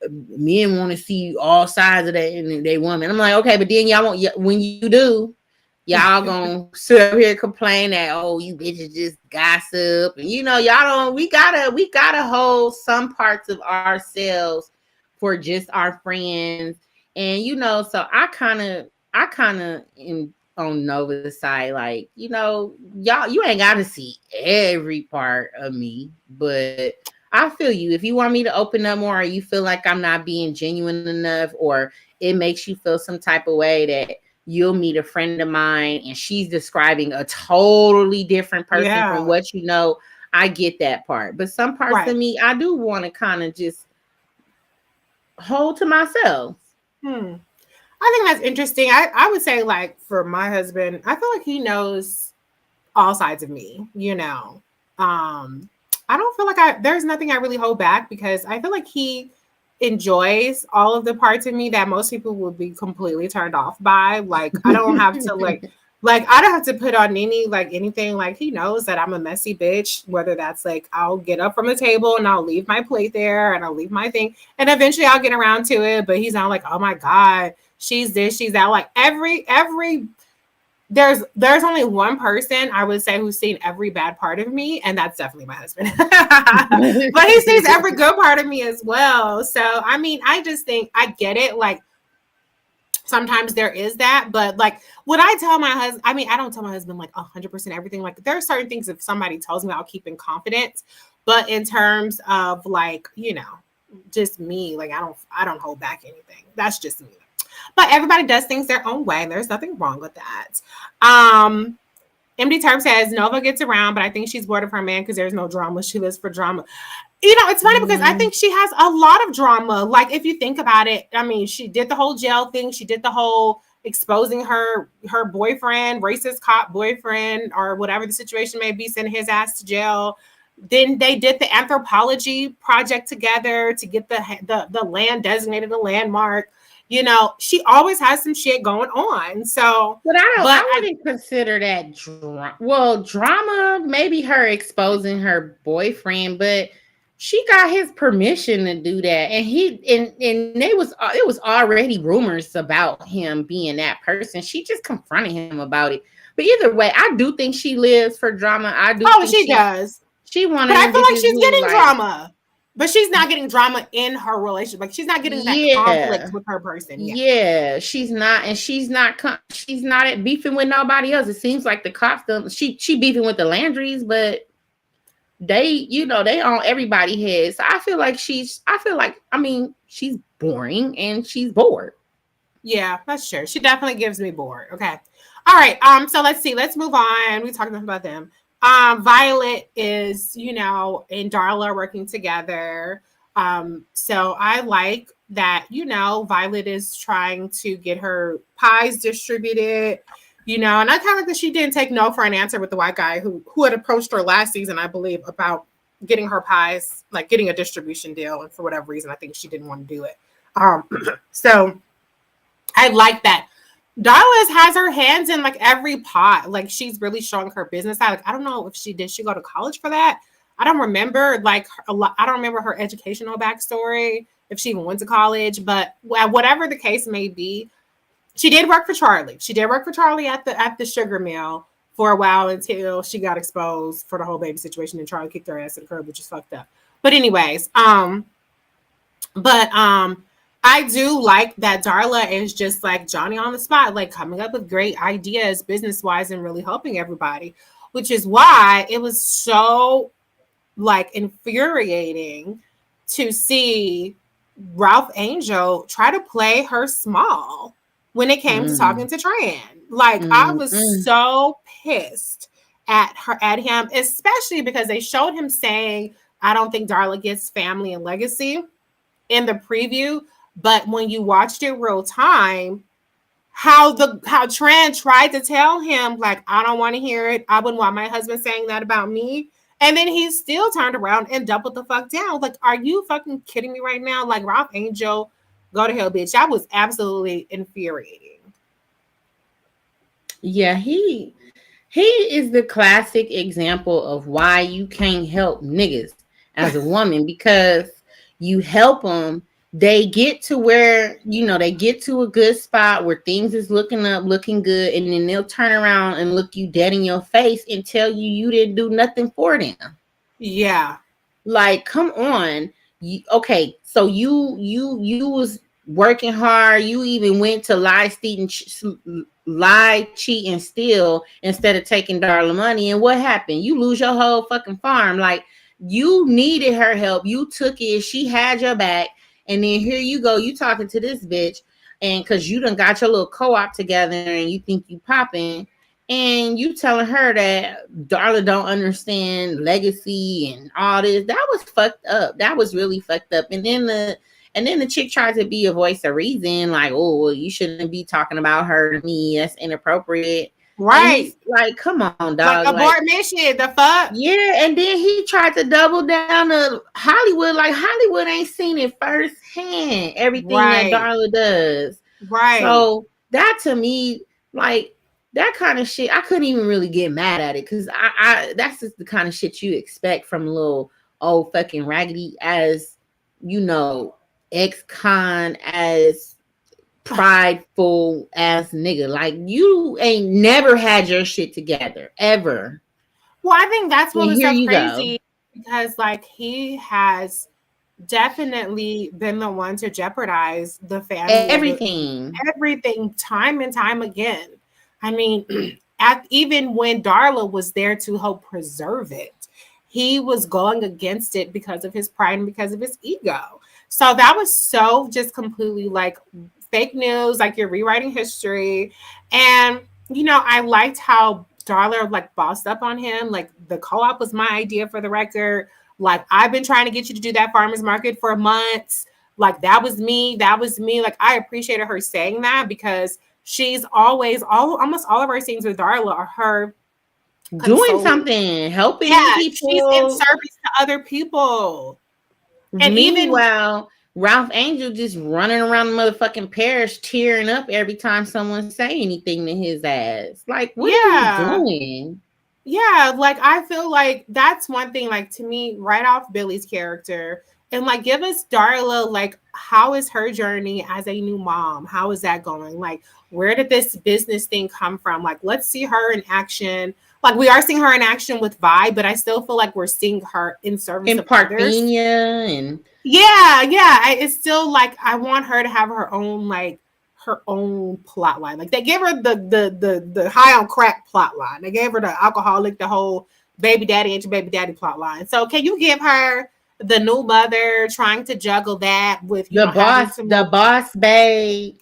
Men want to see all sides of that and they woman. I'm like, okay, but then y'all won't. When you do, y'all gonna sit up here and complain that, oh, you bitches just gossip, and y'all don't. We gotta hold some parts of ourselves for just our friends, and so I kind of am on Nova's side, like, y'all, you ain't gotta see every part of me, but I feel you. If you want me to open up more, or you feel like I'm not being genuine enough, or it makes you feel some type of way that you'll meet a friend of mine and she's describing a totally different person from what I get that part. But some parts of me, I do want to kind of just hold to myself. I think that's interesting. I would say, like, for my husband, I feel like he knows all sides of me, I don't feel like there's nothing I really hold back, because I feel like he enjoys all of the parts of me that most people would be completely turned off by. Like, I don't have to like I don't have to put on anything. Like, he knows that I'm a messy bitch, whether that's like I'll get up from the table and I'll leave my plate there and I'll leave my thing, and eventually I'll get around to it. But he's not like, oh my God, she's this, she's that. Like every there's only one person I would say who's seen every bad part of me, and that's definitely my husband. But he sees every good part of me as well. So I mean, I just think I get it. Like, sometimes there is that, but like, would I tell my husband? I mean, I don't tell my husband like 100% everything. Like, there are certain things if somebody tells me, I'll keep in confidence. But in terms of like, just me, like I don't hold back anything. That's just me. But everybody does things their own way. There's nothing wrong with that. Um, MD Term says Nova gets around, but I think she's bored of her man because there's no drama. She lives for drama. You know, it's funny because I think she has a lot of drama. Like, if you think about it, I mean, she did the whole jail thing. She did the whole exposing her boyfriend, racist cop boyfriend, or whatever the situation may be, sending his ass to jail. Then they did the anthropology project together to get the land designated a landmark. You know, she always has some shit going on. So, But I but wouldn't consider that drama. Well, drama, maybe her exposing her boyfriend, but she got his permission to do that, and it was already rumors about him being that person. She just confronted him about it. But either way, I do think she lives for drama. I do think she does. she one But of I them feel like bitches she's who getting like, drama. But she's not getting drama in her relationship. Like, she's not getting that yeah. conflict with her person. Yeah. Yeah, she's not, and she's not at beefing with nobody else. It seems like the cops don't. She beefing with the Landrys, but they, you know, they on everybody head. So I feel like, I mean, she's boring and she's bored. Yeah, that's true. She definitely gives me bored. Okay. All right. So let's see. Let's move on. We talked enough about them. Violet is, you know, and Darla are working together. So I like that, you know, Violet is trying to get her pies distributed, you know, and I kind of like that she didn't take no for an answer with the white guy who had approached her last season, I believe, about getting her pies, like getting a distribution deal, and for whatever reason, I think she didn't want to do it. So I like that. Darla's has her hands in like every pot. Like, she's really showing her business side. Like, I don't know if did she go to college for that? I don't remember like a lot. I don't remember her educational backstory, if she even went to college. But whatever the case may be, she did work for Charlie. She did work for Charlie at the sugar mill for a while until she got exposed for the whole baby situation, and Charlie kicked her ass to the curb, which is fucked up. But anyways, but I do like that Darla is just like Johnny on the spot, like coming up with great ideas business wise and really helping everybody, which is why it was so like infuriating to see Ralph Angel try to play her small when it came to talking to Tran. Like, I was so pissed at him, especially because they showed him saying, I don't think Darla gets family and legacy in the preview, but when you watched it real time, how Tran tried to tell him, like, I don't want to hear it. I wouldn't want my husband saying that about me. And then he still turned around and doubled the fuck down. Like, are you fucking kidding me right now? Like, Ralph Angel, go to hell, bitch. That was absolutely infuriating. Yeah, he is the classic example of why you can't help niggas as a woman, because you help them, they get to where, you know, they get to a good spot where things is looking up, looking good, and then they'll turn around and look you dead in your face and tell you didn't do nothing for them. Yeah. Like, come on. Okay, so you was working hard. You even went to lie, cheat, and steal instead of taking Darla money. And what happened? You lose your whole fucking farm. Like, you needed her help. You took it. She had your back. And then here you go. You talking to this bitch, and because you done got your little co-op together and you think you popping, and you telling her that Darla don't understand legacy and all this. That was fucked up. That was really fucked up. And then the chick tried to be a voice of reason, like, oh, well, you shouldn't be talking about her to me. That's inappropriate. Right. And he's like, come on, dog. Like, abort mission, the fuck? Yeah, and then he tried to double down to Hollywood. Like, Hollywood ain't seen it firsthand, everything that Darla does. Right. So that, to me, like, that kind of shit, I couldn't even really get mad at it, because I that's just the kind of shit you expect from a little old fucking raggedy as, you know, ex-con, as prideful ass nigga. Like, you ain't never had your shit together ever. Well, I think that's what was so crazy, go. Because like, he has definitely been the one to jeopardize the family, everything time and time again. I mean, even when Darla was there to help preserve it, he was going against it because of his pride and because of his ego. So that was so just completely like fake news, like you're rewriting history. And, I liked how Darla like bossed up on him. Like the co-op was my idea for the record. Like I've been trying to get you to do that farmers market for months. Like that was me. That was me. Like I appreciated her saying that because she's always almost all of our scenes with Darla are her Doing consoling. something, helping Yeah, she's in people. service to other people. And even Meanwhile, Ralph Angel just running around the motherfucking parish tearing up every time someone say anything to his ass. Like, what are you yeah. doing? Yeah, like I feel like that's one thing, like to me, right off Billy's character. And like give us Darla, like, how is her journey as a new mom? How is that going? Like, where did this business thing come from? Like, let's see her in action. Like, we are seeing her in action with Vi, but I still feel like we're seeing her in service In of others. Parthenia and Yeah. It's still like I want her to have her own plot line. Like they gave her the high on crack plot line. They gave her the alcoholic, the whole baby daddy and your baby daddy plot line. So can you give her the new mother trying to juggle that with having to the move? boss babe.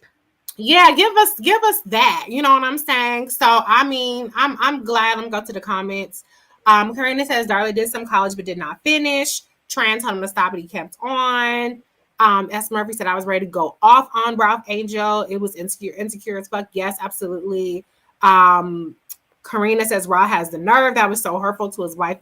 Yeah, give us that. You know what I'm saying? So I mean, I'm glad. I'm going to go to the comments. Karina says Darla did some college but did not finish. Tran told him to stop, but he kept on. S. Murphy said I was ready to go off on Ralph Angel. It was insecure as fuck. Yes, absolutely. Um, Karina says Ra has the nerve. That was so hurtful to his wife.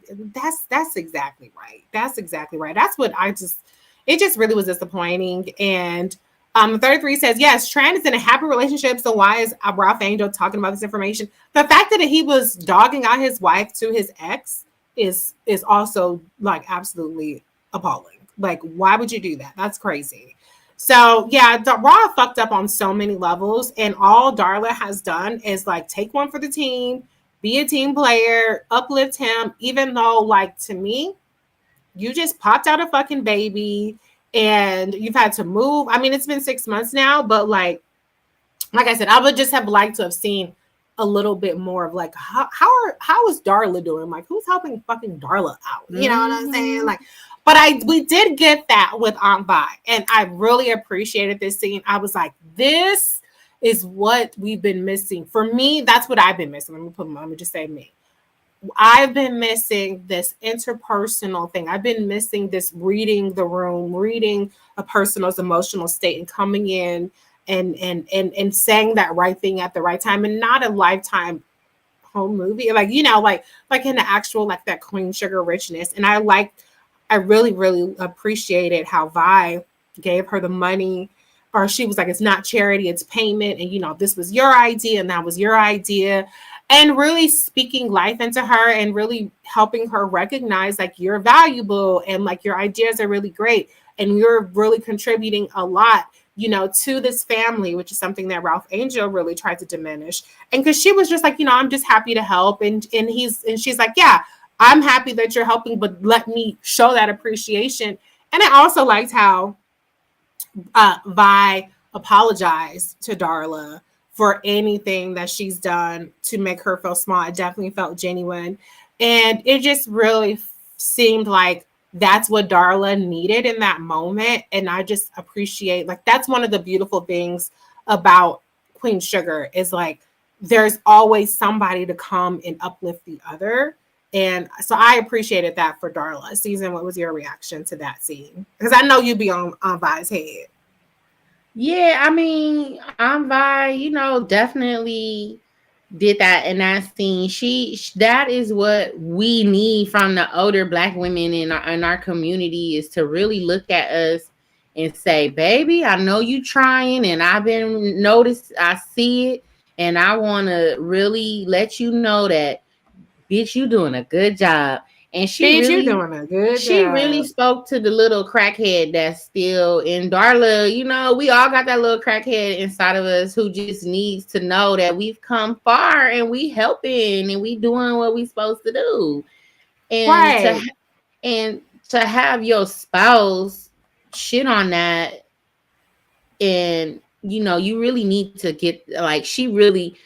That's exactly right. That's exactly right. That's what it just really was disappointing. And 33 says, yes, Tran is in a happy relationship. So why is Ralph Angel talking about this information? The fact that he was dogging out his wife to his ex is also like absolutely appalling. Like, why would you do that? That's crazy. So yeah, Raw fucked up on so many levels, and all Darla has done is like take one for the team, be a team player, uplift him, even though like to me, you just popped out a fucking baby and you've had to move. I mean, it's been 6 months now, but like I said, I would just have liked to have seen a little bit more of like how is Darla doing? Like who's helping fucking Darla out? You know what I'm saying? Mm-hmm. Like, but we did get that with Aunt Vi, and I really appreciated this scene. I was like, this is what we've been missing. For me, that's what I've been missing. Let me just say me. I've been missing this interpersonal thing. I've been missing this reading the room, reading a person's emotional state and coming in and saying that right thing at the right time, and not a Lifetime home movie. Like in the actual like that Queen Sugar richness. And I really, really appreciated how Vi gave her the money, or she was like, it's not charity, it's payment. And this was your idea and that was your idea. And really speaking life into her and really helping her recognize like you're valuable and like your ideas are really great and you're really contributing a lot, to this family, which is something that Ralph Angel really tried to diminish. And because she was just like, I'm just happy to help. And she's like, yeah, I'm happy that you're helping, but let me show that appreciation. And I also liked how Vi apologized to Darla for anything that she's done to make her feel small. It definitely felt genuine. And it just really seemed like that's what Darla needed in that moment. And I just appreciate, like, that's one of the beautiful things about Queen Sugar is like, there's always somebody to come and uplift the other. And so I appreciated that for Darla. Season, what was your reaction to that scene? Because I know you'd be on Vi's head. Yeah, I mean, Vi, definitely did that in that scene. That is what we need from the older Black women in our community, is to really look at us and say, baby, I know you trying and I've been noticed, I see it, and I want to really let you know that, bitch, you doing a good job. And Bitch, you're doing a good she really job. spoke to the little crackhead that's still in Darla. We all got that little crackhead inside of us who just needs to know that we've come far and we helping and we doing what we supposed to do. And Right. to have your spouse shit on that, and you really need to get, like, she really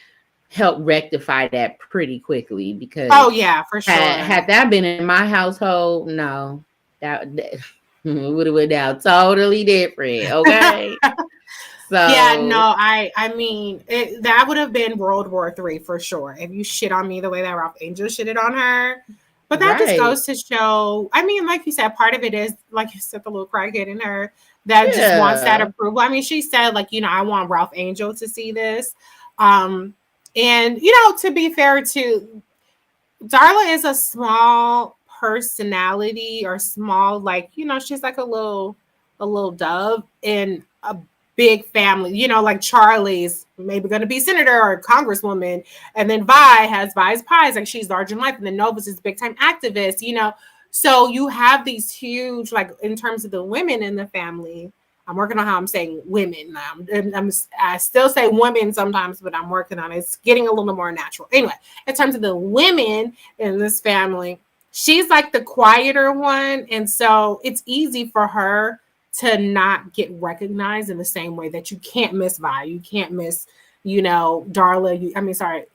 helped rectify that pretty quickly, because Oh yeah, for had sure. that been in my household, no, that would have went down totally different. Okay. Yeah, no, So I mean, that would have been World War III for sure if you shit on me the way that Ralph Angel shitted on her. But that just right. goes to show. I mean, like you said, part of it is like you said, the little crackhead in her that just wants that Yeah. approval. I mean, she said like, I want Ralph Angel to see this. Um, and to be fair to Darla is a small personality or small, like, she's like a little dove in a big family, like Charlie's maybe going to be senator or congresswoman. And then Vi has Vi's Pies, like she's large in life. And then Nova's is big time activist. So you have these huge, like in terms of the women in the family. I'm working on how I'm saying women now. I still say women sometimes, but I'm working on it. It's getting a little more natural. Anyway, in terms of the women in this family, she's like the quieter one. And so it's easy for her to not get recognized in the same way that you can't miss Vi. You can't miss, Darla. Sorry,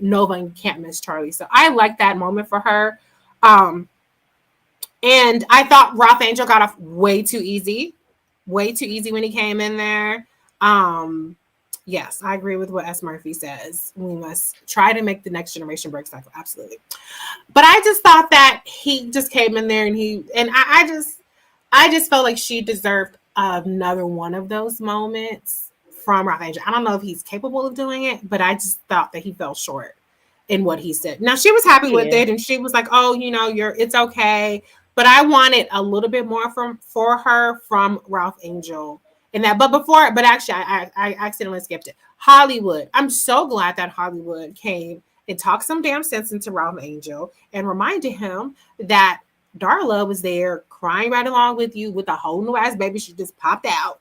Nova, and you can't miss Charlie. So I like that moment for her. Um, and I thought Ralph Angel got off way too easy when he came in there. Um, yes, I agree with what S. Murphy says. We must try to make the next generation break cycle. Absolutely. But I just thought that he just came in there and I just felt like she deserved another one of those moments from Ralph Angel. I don't know if he's capable of doing it, but I just thought that he fell short in what he said. Now she was happy with Yeah. it, and she was like, "Oh, it's okay." But I wanted a little bit more for her from Ralph Angel in that. But actually, I accidentally skipped it. Hollywood. I'm so glad that Hollywood came and talked some damn sense into Ralph Angel and reminded him that Darla was there crying right along with you with a whole new ass baby. She just popped out.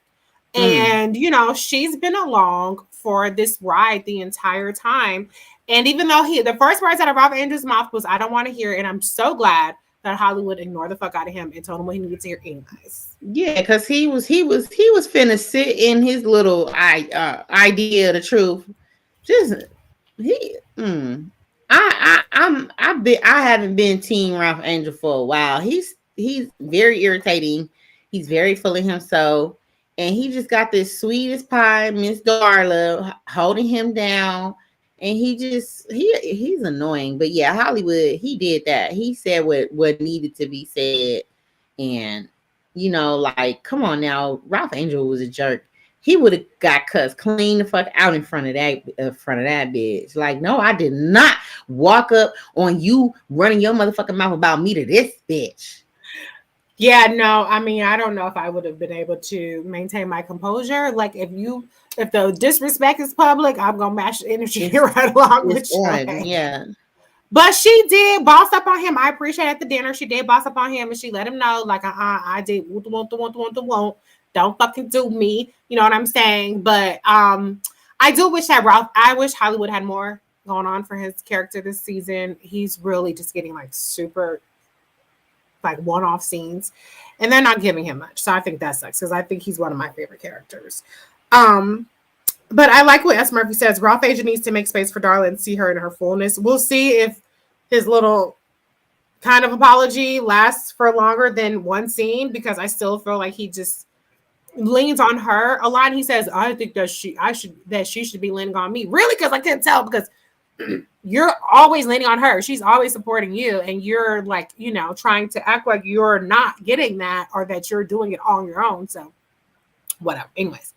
Mm. And, she's been along for this ride the entire time. And even though the first words out of Ralph Andrews' mouth was, I don't want to hear it. And I'm so glad that Hollywood ignored the fuck out of him and told him what he needed to hear anyways. Yeah, because he was finna sit in his little idea of the truth. Just he I haven't been Team Ralph Angel for a while. He's very irritating. He's very full of himself. And he just got this sweetest pie, Miss Darla, holding him down. And he's annoying. But yeah, Hollywood, he did that. He said what needed to be said. And like, come on now, Ralph Angel was a jerk. He would have got cussed clean the fuck out in front of that bitch. Like, no, I did not walk up on you running your motherfucking mouth about me to this bitch. Yeah, no, I don't know if I would have been able to maintain my composure. Like if the disrespect is public, I'm gonna match the energy It's right along it's with your on, ass. yeah. But she did boss up on him. I appreciate at the dinner. She did boss up on him and she let him know, like, I did won't. Don't fucking do me. You know what I'm saying? But I do wish that I wish Hollywood had more going on for his character this season. He's really just getting like super like one-off scenes. And they're not giving him much. So I think that sucks because I think he's one of my favorite characters. Um, but I like what S. Murphy says. Ralph Angel needs to make space for Darla and see her in her fullness. We'll see if his little kind of apology lasts for longer than one scene because I still feel like he just leans on her a lot. He says, "I think that she should be leaning on me." Really? Because I can't tell because you're always leaning on her. She's always supporting you, and you're like, trying to act like you're not getting that or that you're doing it all on your own. So whatever. Anyways.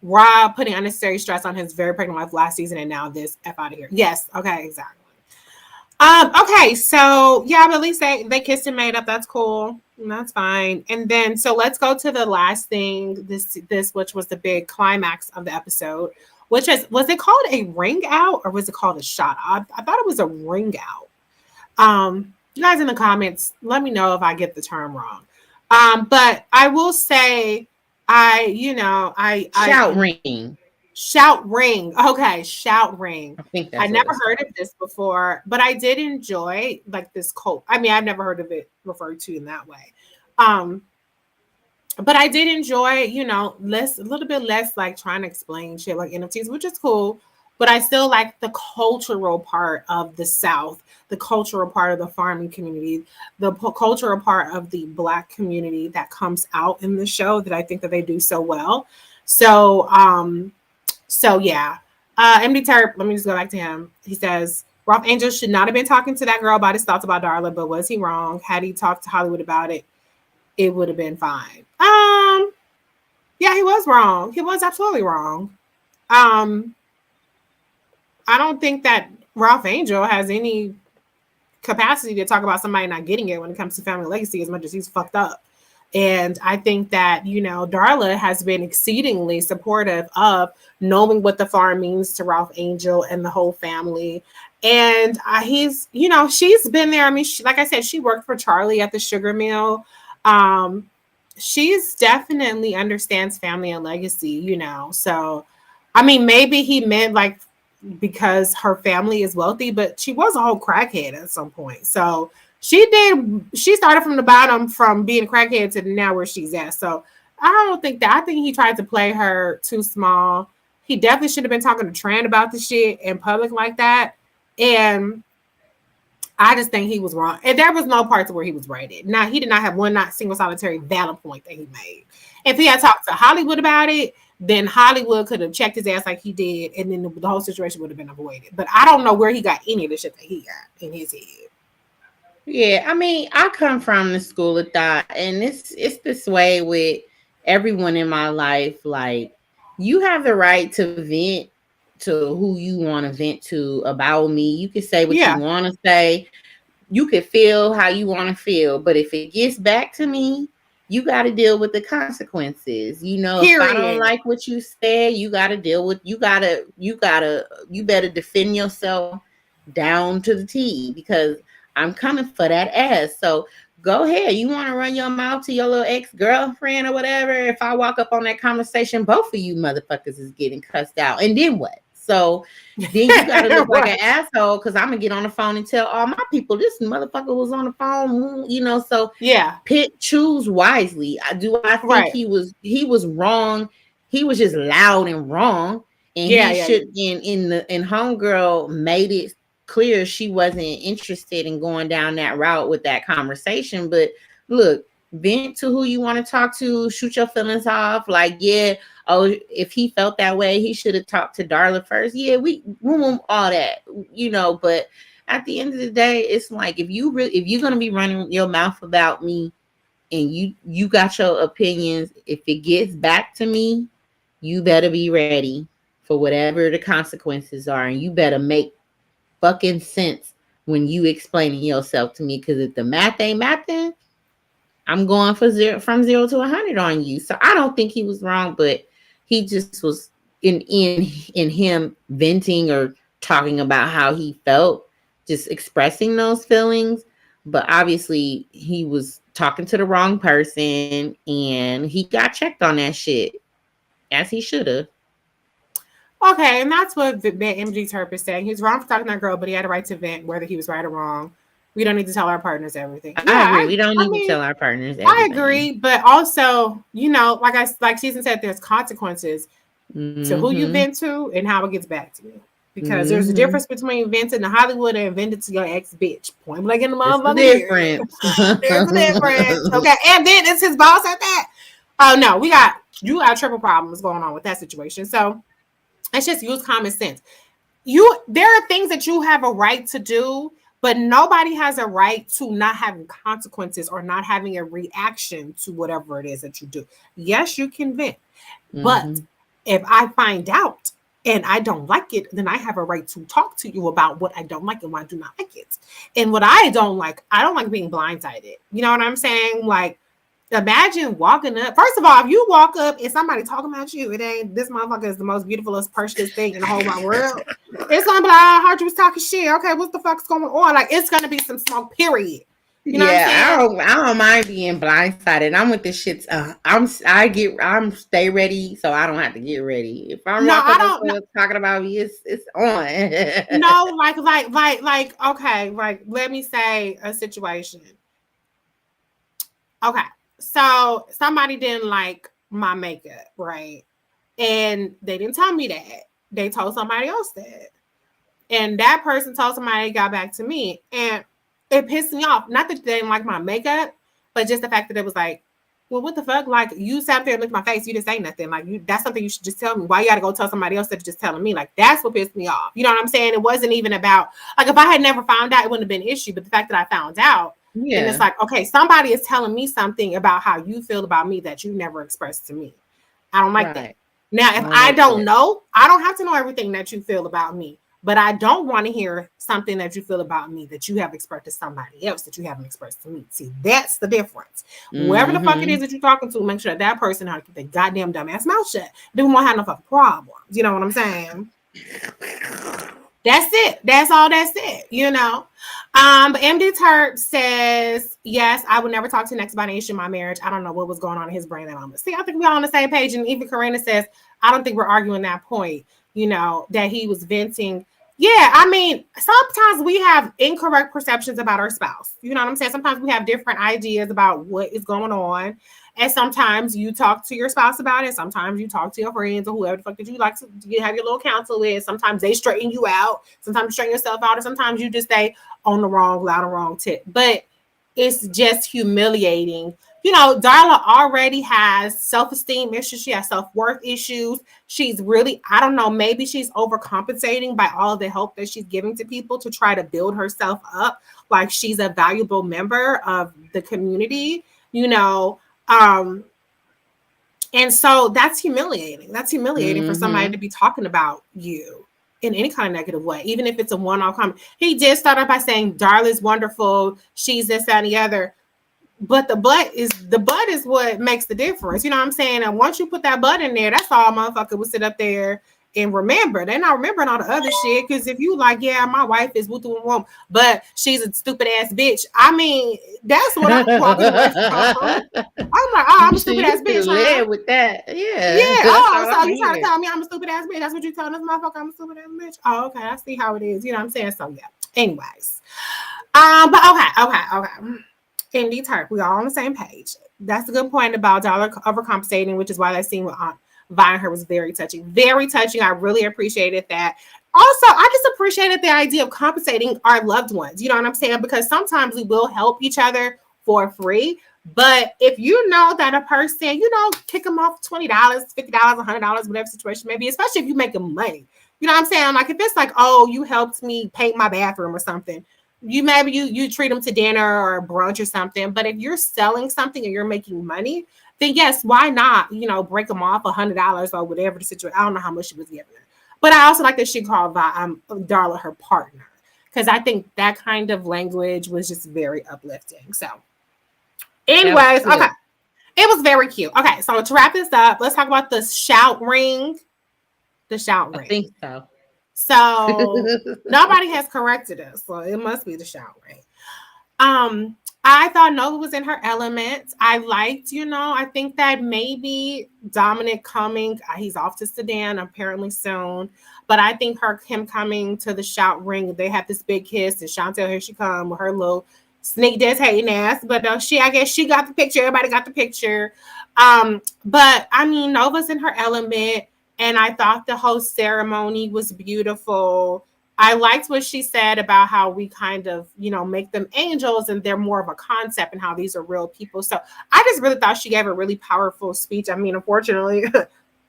Rob putting unnecessary stress on his very pregnant wife last season and now this F out of here. Yes, okay, exactly. Okay, so yeah, but at least they kissed and made up. That's cool. That's fine. And then so let's go to the last thing, this which was the big climax of the episode, which was it called a ring out or was it called a shot? I thought it was a ring out. You guys in the comments, let me know if I get the term wrong. But I will say Shout ring. shout ring. Okay, shout ring. I think I that's what never it's heard called. of this before, but I did enjoy like this cult. I've never heard of it referred to in that way. Um, but I did enjoy, a little bit less like trying to explain shit like NFTs, which is cool. But I still like the cultural part of the South, the cultural part of the farming community, the cultural part of the Black community that comes out in the show that I think that they do so well. So, yeah. MD Terp, let me just go back to him. He says Ralph Angel should not have been talking to that girl about his thoughts about Darla, but was he wrong? Had he talked to Hollywood about it, it would have been fine. Yeah, he was wrong. He was absolutely wrong. Um, I don't think that Ralph Angel has any capacity to talk about somebody not getting it when it comes to family legacy as much as he's fucked up. And I think that, Darla has been exceedingly supportive of knowing what the farm means to Ralph Angel and the whole family. And she's been there. I mean, like I said, she worked for Charlie at the sugar mill. Um, she's definitely understands family and legacy. So, I mean, maybe he meant like because her family is wealthy, but she was a whole crackhead at some point. So she started from the bottom from being a crackhead to now where she's at. So I don't think that. I think he tried to play her too small. He definitely should have been talking to Tran about the shit in public like that. And I just think he was wrong. And there was no parts where he was right at. Now, he did not have one not single solitary valid point that he made. If he had talked to Hollywood about it, then Hollywood could have checked his ass like he did, and then the whole situation would have been avoided. But I don't know where he got any of the shit that he got in his head. Yeah, I mean, I come from the school of thought, and it's this way with everyone in my life. Like, you have the right to vent to who you want to vent to about me. You can say what you Yeah. want to say. You can feel how you want to feel, but if it gets back to me, you got to deal with the consequences. If I don't Period. like what you said, you got to deal with. You better defend yourself down to the T, because I'm coming for that ass. So go ahead. You want to run your mouth to your little ex-girlfriend or whatever? If I walk up on that conversation, both of you motherfuckers is getting cussed out. And then what? So then you got to look like an Right. asshole, because I'm going to get on the phone and tell all my people this motherfucker was on the phone. So Yeah. choose wisely. I think Right. he was wrong. He was just loud and wrong. And Yeah. he Yeah. Yeah. should in homegirl made it clear she wasn't interested in going down that route with that conversation. But look, vent to who you want to talk to, shoot your feelings off. Like, yeah, oh, if he felt that way, he should have talked to Darla first. Yeah, we all that. But at the end of the day, it's like, if you're gonna be running your mouth about me, and you got your opinions, if it gets back to me, you better be ready for whatever the consequences are, and you better make fucking sense when you explaining yourself to me. Because if the math ain't mathing, I'm going for from 0 to 100 on you. So I don't think he was wrong, but he just was in him venting or talking about how he felt, just expressing those feelings. But obviously he was talking to the wrong person, and he got checked on that shit, as he should have. Okay, and that's what MG Terp is saying. He's wrong for talking to that girl, but he had a right to vent, whether he was right or wrong. We don't need to tell our partners everything. Yeah, I agree. We don't I need to mean, tell our partners I everything. agree, but also, like Season said, there's consequences to who you Mm-hmm. vent to and how it gets back to you. Because there's a Mm-hmm. difference between venting to Hollywood and venting to your ex bitch. Point blank in the It's the motherfucking ear. difference. There's a difference. Okay. And then it's his boss at that. Oh no, you got triple problems going on with that situation. So let's just use common sense. There are things that you have a right to do, but nobody has a right to not having consequences or not having a reaction to whatever it is that you do. Yes, you can vent, but Mm-hmm. if I find out and I don't like it, then I have a right to talk to you about what I don't like and why I do not like it. And what I don't like being blindsided. You know what I'm saying? Like, imagine walking up. First of all, if you walk up and somebody talking about you, it ain't this motherfucker is the most beautifulest, precious thing in the whole wide world. It's gonna be like, I heard you was talking shit. Okay, what the fuck's going on? Like, it's gonna be some smoke, period. You know what I'm Yeah, I saying? don't. I don't mind being blindsided. I'm with the shits. I'm stay ready, so I don't have to get ready. If I'm No, walking I up don't. to talking about me, it's on. No, like. Okay, like let me say a situation. Okay, so somebody didn't like my makeup, right? And they didn't tell me that. They told somebody else that. And that person told somebody, got back to me. And it pissed me off. Not that they didn't like my makeup, but just the fact that it was like, well, what the fuck? Like, you sat up there and looked at my face. You didn't say nothing. Like, that's something you should just tell me. Why you got to go tell somebody else instead of just telling me? Like, that's what pissed me off. You know what I'm saying? It wasn't even about, like, if I had never found out, it wouldn't have been an issue. But the fact that I found out, then it's Yeah. like, okay, somebody is telling me something about how you feel about me that you never expressed to me. I don't like that. Right. Now, I if don't I like don't that. know, I don't have to know everything that you feel about me. But I don't want to hear something that you feel about me that you have expressed to somebody else that you haven't expressed to me. See, that's the difference. Whoever the fuck it is Mm-hmm. that you're talking to, make sure that person has the goddamn dumbass mouth shut. Then we won't have no fucking problems. You know what I'm saying? That's it. That's all. That's it. You know. But MD Turp says, yes, I would never talk to next about an issue in my marriage. I don't know what was going on in his brain at the moment. See, I think we're all on the same page. And even Karina says, I don't think we're arguing that point, you know, that he was venting. Yeah, I mean, sometimes we have incorrect perceptions about our spouse. You know what I'm saying? Sometimes we have different ideas about what is going on. And sometimes you talk to your spouse about it. Sometimes you talk to your friends or whoever the fuck that you like to you have your little counsel with. Sometimes they straighten you out. Sometimes you straighten yourself out. Or sometimes you just stay on the wrong, loud and wrong tip. But it's just humiliating. You know, Darla already has self-esteem issues. She has self-worth issues. She's really, I don't know, maybe she's overcompensating by all the help that she's giving to people to try to build herself up like she's a valuable member of the community, you know. Um, and so that's humiliating. That's humiliating for somebody to Mm-hmm. be talking about you in any kind of negative way, even if it's a one-off comment. He did start off by saying Darla's wonderful, she's this, that, and the other. But the butt is what makes the difference. You know what I'm saying? And once you put that butt in there, that's all motherfucker will sit up there and remember. They're not remembering all the other shit. Because if you like, yeah, my wife is woo woo, but she's a stupid ass bitch. I mean, that's what I'm walking away from. I'm like, oh, I'm a So stupid you ass could have bitch, huh? led with that. Yeah, Yeah. that's Oh, all I so want you to trying to hear. tell me I'm a stupid ass bitch? That's what you telling this motherfucker? I'm a stupid ass bitch. Oh, okay. I see how it is. You know what I'm saying? So yeah. Anyways, but okay. Indy Turk, we all on the same page. That's a good point about Dollar overcompensating, which is why that scene with Aunt Vi and her was very touching. Very touching. I really appreciated that. Also, I just appreciated the idea of compensating our loved ones. You know what I'm saying? Because sometimes we will help each other for free. But if you know that a person, you know, kick them off $20, $50, $100, whatever situation may be, especially if you make them money. You know what I'm saying? Like if it's like, oh, you helped me paint my bathroom or something, you treat them to dinner or brunch or something. But if you're selling something and you're making money, then yes, why not? You know, break them off $100 or whatever the situation. I don't know how much she was giving her, but I also like that she called Darla her partner because I think that kind of language was just very uplifting. So, That was anyways, okay, cute. it was very cute. Okay, so to wrap this up, let's talk about the shout ring. The shout I ring. think so. So nobody has corrected us, so it must be the shout ring. Um, I thought Nova was in her element. I liked, you know, I think that maybe Dominic coming, he's off to Sudan apparently soon. But I think him coming to the shout ring, they have this big kiss, and Chantel, here she come with her little sneak diss hating ass. But I guess she got the picture. Everybody got the picture. But I mean, Nova's in her element, and I thought the whole ceremony was beautiful. I liked what she said about how we kind of, you know, make them angels and they're more of a concept and how these are real people. So I just really thought she gave a really powerful speech. I mean, unfortunately,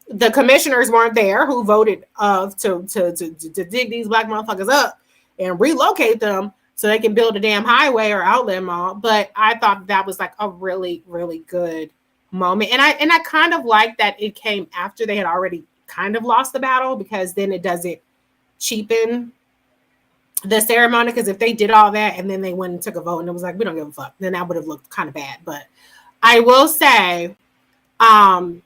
the commissioners weren't there who voted to dig these black motherfuckers up and relocate them so they can build a damn highway or outlet mall. But I thought that was like a really, really good moment. And I kind of like that it came after they had already kind of lost the battle because then it doesn't cheapen the ceremony, because if they did all that and then they went and took a vote and it was like we don't give a fuck, then that would have looked kind of bad. But I will say, um,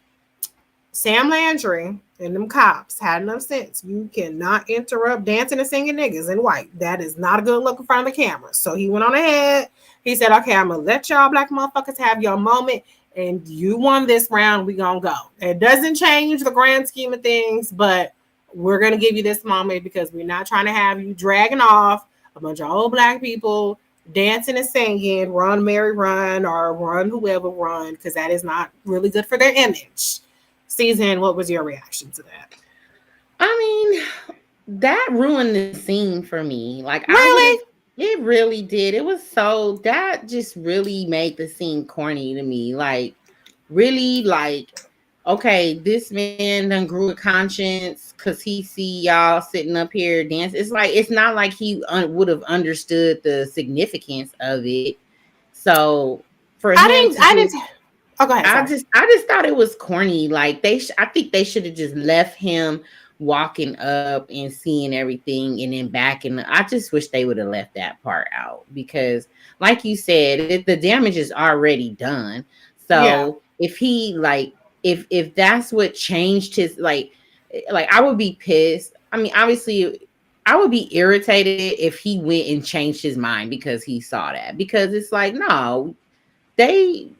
Sam Landry and them cops had enough sense. You cannot interrupt dancing and singing niggas in white. That is not a good look in front of the camera. So he went on ahead. He said, okay, I'm going to let y'all black motherfuckers have your moment. And you won this round. We going to go. It doesn't change the grand scheme of things, but we're going to give you this moment because we're not trying to have you dragging off a bunch of old black people dancing and singing, run Mary run or run whoever run, because that is not really good for their image. Season, what was your reaction to that? I mean, that ruined the scene for me. Like I would have Really? it really did. It was so that just really made the scene corny to me. Like really like, okay, this man done grew a conscience because he see y'all sitting up here dance. It's like it's not like he would have understood the significance of it. So for him to I just, didn't. Oh, go ahead. Sorry. I just thought it was corny. Like I think they should have just left him walking up and seeing everything and then backing. I just wish they would have left that part out because, like you said, the damage is already done. Yeah. So if he like, if that's what changed his like I would be pissed. I mean, obviously. I would be irritated if he went and changed his mind because he saw that. Because it's like, no, they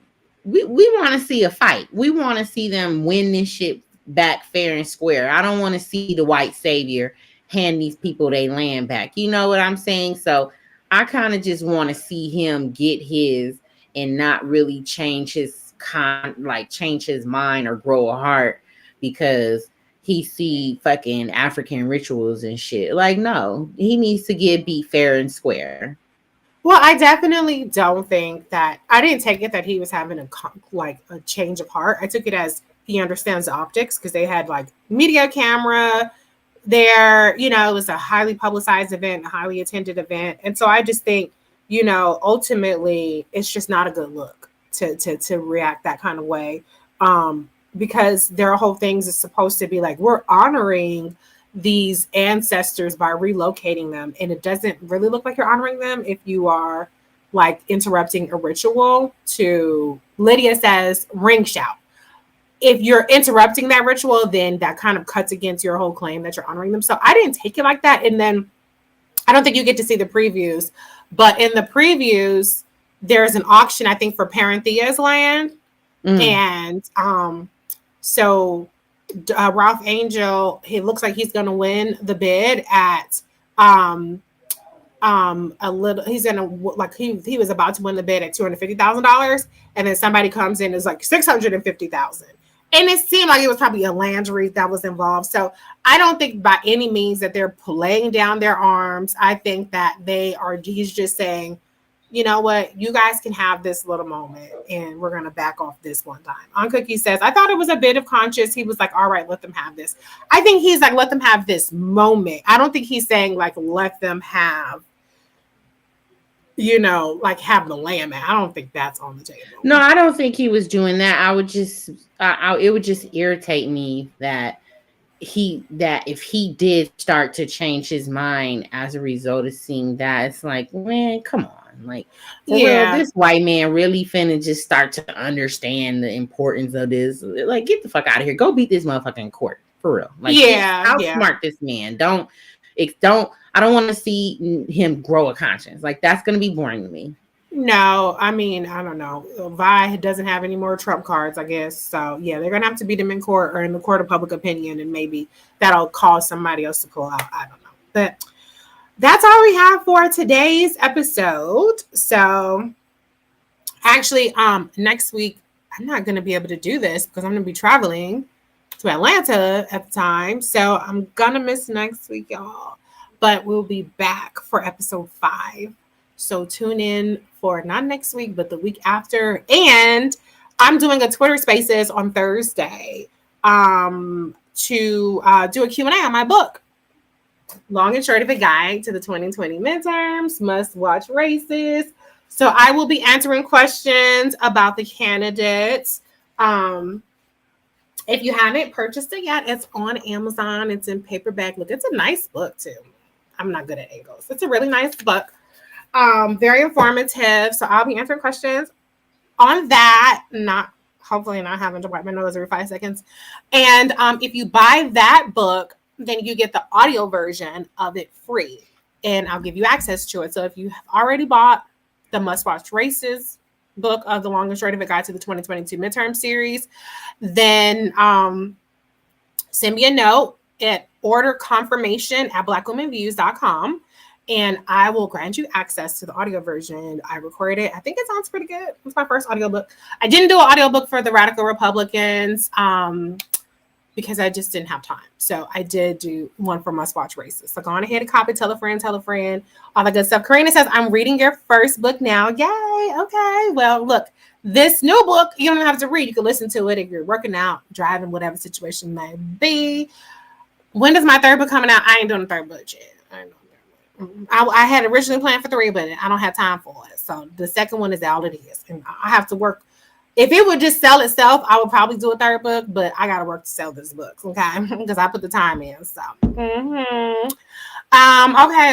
we want to see a fight. We want to see them win this shit back fair and square. I don't want to see the white savior hand these people their land back. You know what I'm saying? So I kind of just want to see him get his and not really change his change his mind or grow a heart because he see fucking African rituals and shit. Like, no, he needs to get beat fair and square. Well, I definitely don't think that I didn't take it that he was having like a change of heart. I took it as he understands the optics because they had like media camera there. You know, it was a highly publicized event, a highly attended event, and so I just think, you know, ultimately it's just not a good look to react that kind of way, because their whole things is supposed to be like we're honoring these ancestors by relocating them, and it doesn't really look like you're honoring them if you are like interrupting a ritual. To Lydia says ring shout, if you're interrupting that ritual, then that kind of cuts against your whole claim that you're honoring them. So I didn't take it like that. And then I don't think you get to see the previews, but in the previews there's an auction, I think, for Parenthea's land. Mm. And so Ralph Angel, he looks like he's going to win the bid at um a little. He's gonna like he was about to win the bid at $250,000, and then somebody comes in and is like 650,000, and it seemed like it was probably a Landry that was involved. So I don't think by any means that they're laying down their arms. I think that he's just saying, you know what, you guys can have this little moment and we're going to back off this one time. On Cookie says, I thought it was a bit of conscious. He was like, all right, let them have this. I think he's like, let them have this moment. I don't think he's saying like, let them have, you know, like have the lamb. I don't think that's on the table. No, I don't think he was doing that. I would just, it would just irritate me that if he did start to change his mind as a result of seeing that, it's like, man, come on. Like, for real, Yeah. this white man really finna just start to understand the importance of this. Like, get the fuck out of here. Go beat this motherfucker in court. For real. Like, Yeah. Yeah. outsmart this man. I don't want to see him grow a conscience. Like, that's gonna be boring to me. No, I mean, I don't know. Vi doesn't have any more Trump cards, I guess. So yeah, they're gonna have to beat him in court or in the court of public opinion, and maybe that'll cause somebody else to pull out. I don't know. But that's all we have for today's episode. So actually, next week I'm not gonna be able to do this because I'm gonna be traveling to Atlanta at the time. So I'm gonna miss next week, y'all. But we'll be back for episode 5. So tune in for not next week, but the week after. And I'm doing a Twitter Spaces on Thursday to do a Q&A on my book, Long and Short of a Guide to the 2020 Midterms, Must Watch Races. So I will be answering questions about the candidates. If you haven't purchased it yet, it's on Amazon. It's in paperback. Look, it's a nice book too. I'm not good at angles. It's a really nice book. Very informative. So I'll be answering questions on that, hopefully not having to wipe my nose every 5 seconds. And if you buy that book, then you get the audio version of it free, and I'll give you access to it. So if you have already bought the Must Watch Races book of The Long and Short of a Guide to the 2022 Midterm Series, then send me a note at order confirmation at blackwomenviews.com. And I will grant you access to the audio version. I recorded it. I think it sounds pretty good. It's my first audiobook. I didn't do an audiobook for the Radical Republicans because I just didn't have time. So I did do one for Must Watch Races. So go on ahead and copy, tell a friend, all that good stuff. Karina says, I'm reading your first book now. Yay. Okay. Well, look, This new book, you don't have to read. You can listen to it if you're working out, driving, whatever situation may be. When is my third book coming out? I ain't doing the third book yet. I had originally planned for 3, but I don't have time for it. So the second one is all it is. And I have to work. If it would just sell itself, I would probably do a third book, but I got to work to sell this book, okay? Because I put the time in. So, okay.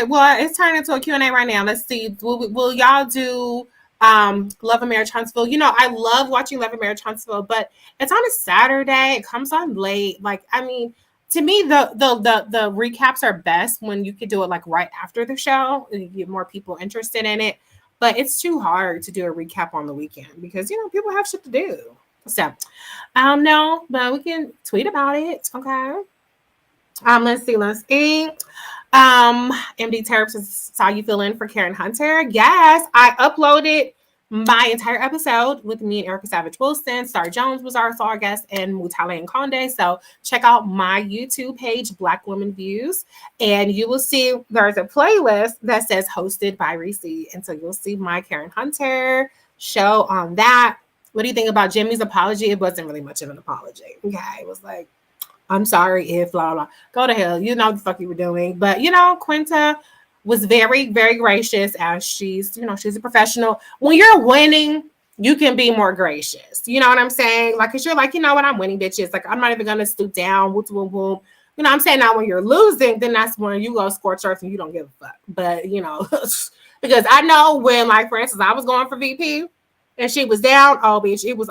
Well, it's turning into a Q&A right now. Let's see. Will y'all do Love and Marriage Huntsville? You know, I love watching Love and Marriage Huntsville, but it's on a Saturday. It comes on late. Like, I mean, to me, the recaps are best when you could do it like right after the show. You get more people interested in it. But it's too hard to do a recap on the weekend because, you know, people have shit to do. So, no, but we can tweet about it. Okay. Let's see. MD Terps, saw you fill in for Karen Hunter. Yes, I uploaded my entire episode with me and Erica Savage Wilson. Star Jones was our star guest, and Mutale and Conde. So check out my YouTube page, Black Women Views, and you will see there's a playlist that says hosted by Reese. And so you'll see my Karen Hunter show on that. What do you think about Jimmy's apology? It wasn't really much of an apology. Okay, it was like, I'm sorry if blah blah. Go to hell. You know what the fuck you were doing. But you know, Quinta was very, very gracious as she's a professional. When you're winning, you can be more gracious. You know what I'm saying? Like, cause you're like, you know what, I'm winning, bitches. Like, I'm not even gonna stoop down, whoop, whoop, whoop. You know what I'm saying? Now when you're losing, then that's when you go scorch earth and you don't give a fuck. But you know, because I know when, like, for instance, I was going for VP and she was down, oh bitch, it was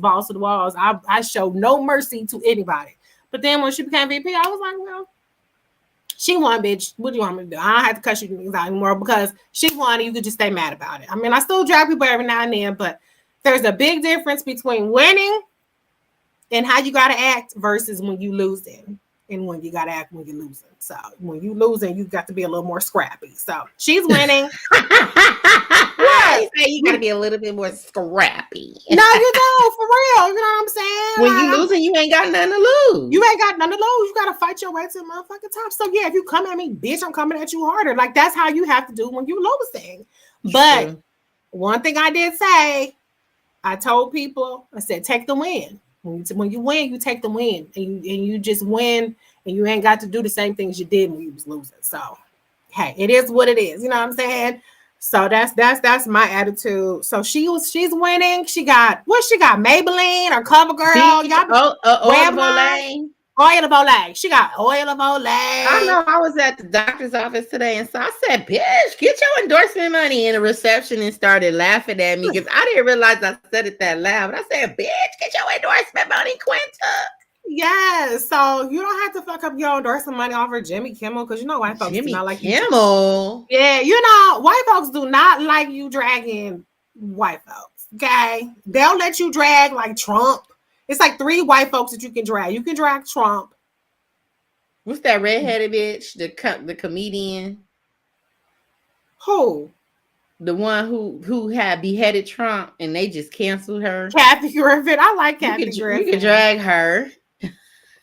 balls to the walls. I showed no mercy to anybody. But then when she became VP, I was like, well, she won, bitch. What do you want me to do? I don't have to cuss you out anymore because she won and you could just stay mad about it. I mean, I still drag people every now and then, but there's a big difference between winning and how you got to act versus when you losing and when you got to act when you're losing. So when you losing, you got to be a little more scrappy. So she's winning. Yeah, you got to be a little bit more scrappy. No, you do, for real. You know what I'm saying? When you losing, you ain't got nothing to lose. You ain't got nothing to lose. You got to fight your way to the motherfucking top. So yeah, if you come at me, bitch, I'm coming at you harder. Like, that's how you have to do when you losing. But one thing I did say, I told people, I said, take the win. When you win, you take the win. And you just win, and you ain't got to do the same things you did when you was losing. So, hey, it is what it is. You know what I'm saying? So that's my attitude. So she's winning. She got Maybelline or CoverGirl. Oil of Olay. She got Oil of Olay. I know. I was at the doctor's office today, and so I said, "Bitch, get your endorsement money." And the receptionist started laughing at me because I didn't realize I said it that loud. But I said, "Bitch, get your endorsement money, Quinta." Yes, so you don't have to fuck up your endorsement money off of Jimmy Kimmel because you know white folks do not like Kimmel. Yeah, you know white folks do not like you dragging white folks. Okay, they'll let you drag like Trump. It's like 3 white folks that you can drag. You can drag Trump. What's that redheaded bitch? The comedian. Who? The one who had beheaded Trump and they just canceled her. Kathy Griffin. I like Kathy Griffin. You can drag her.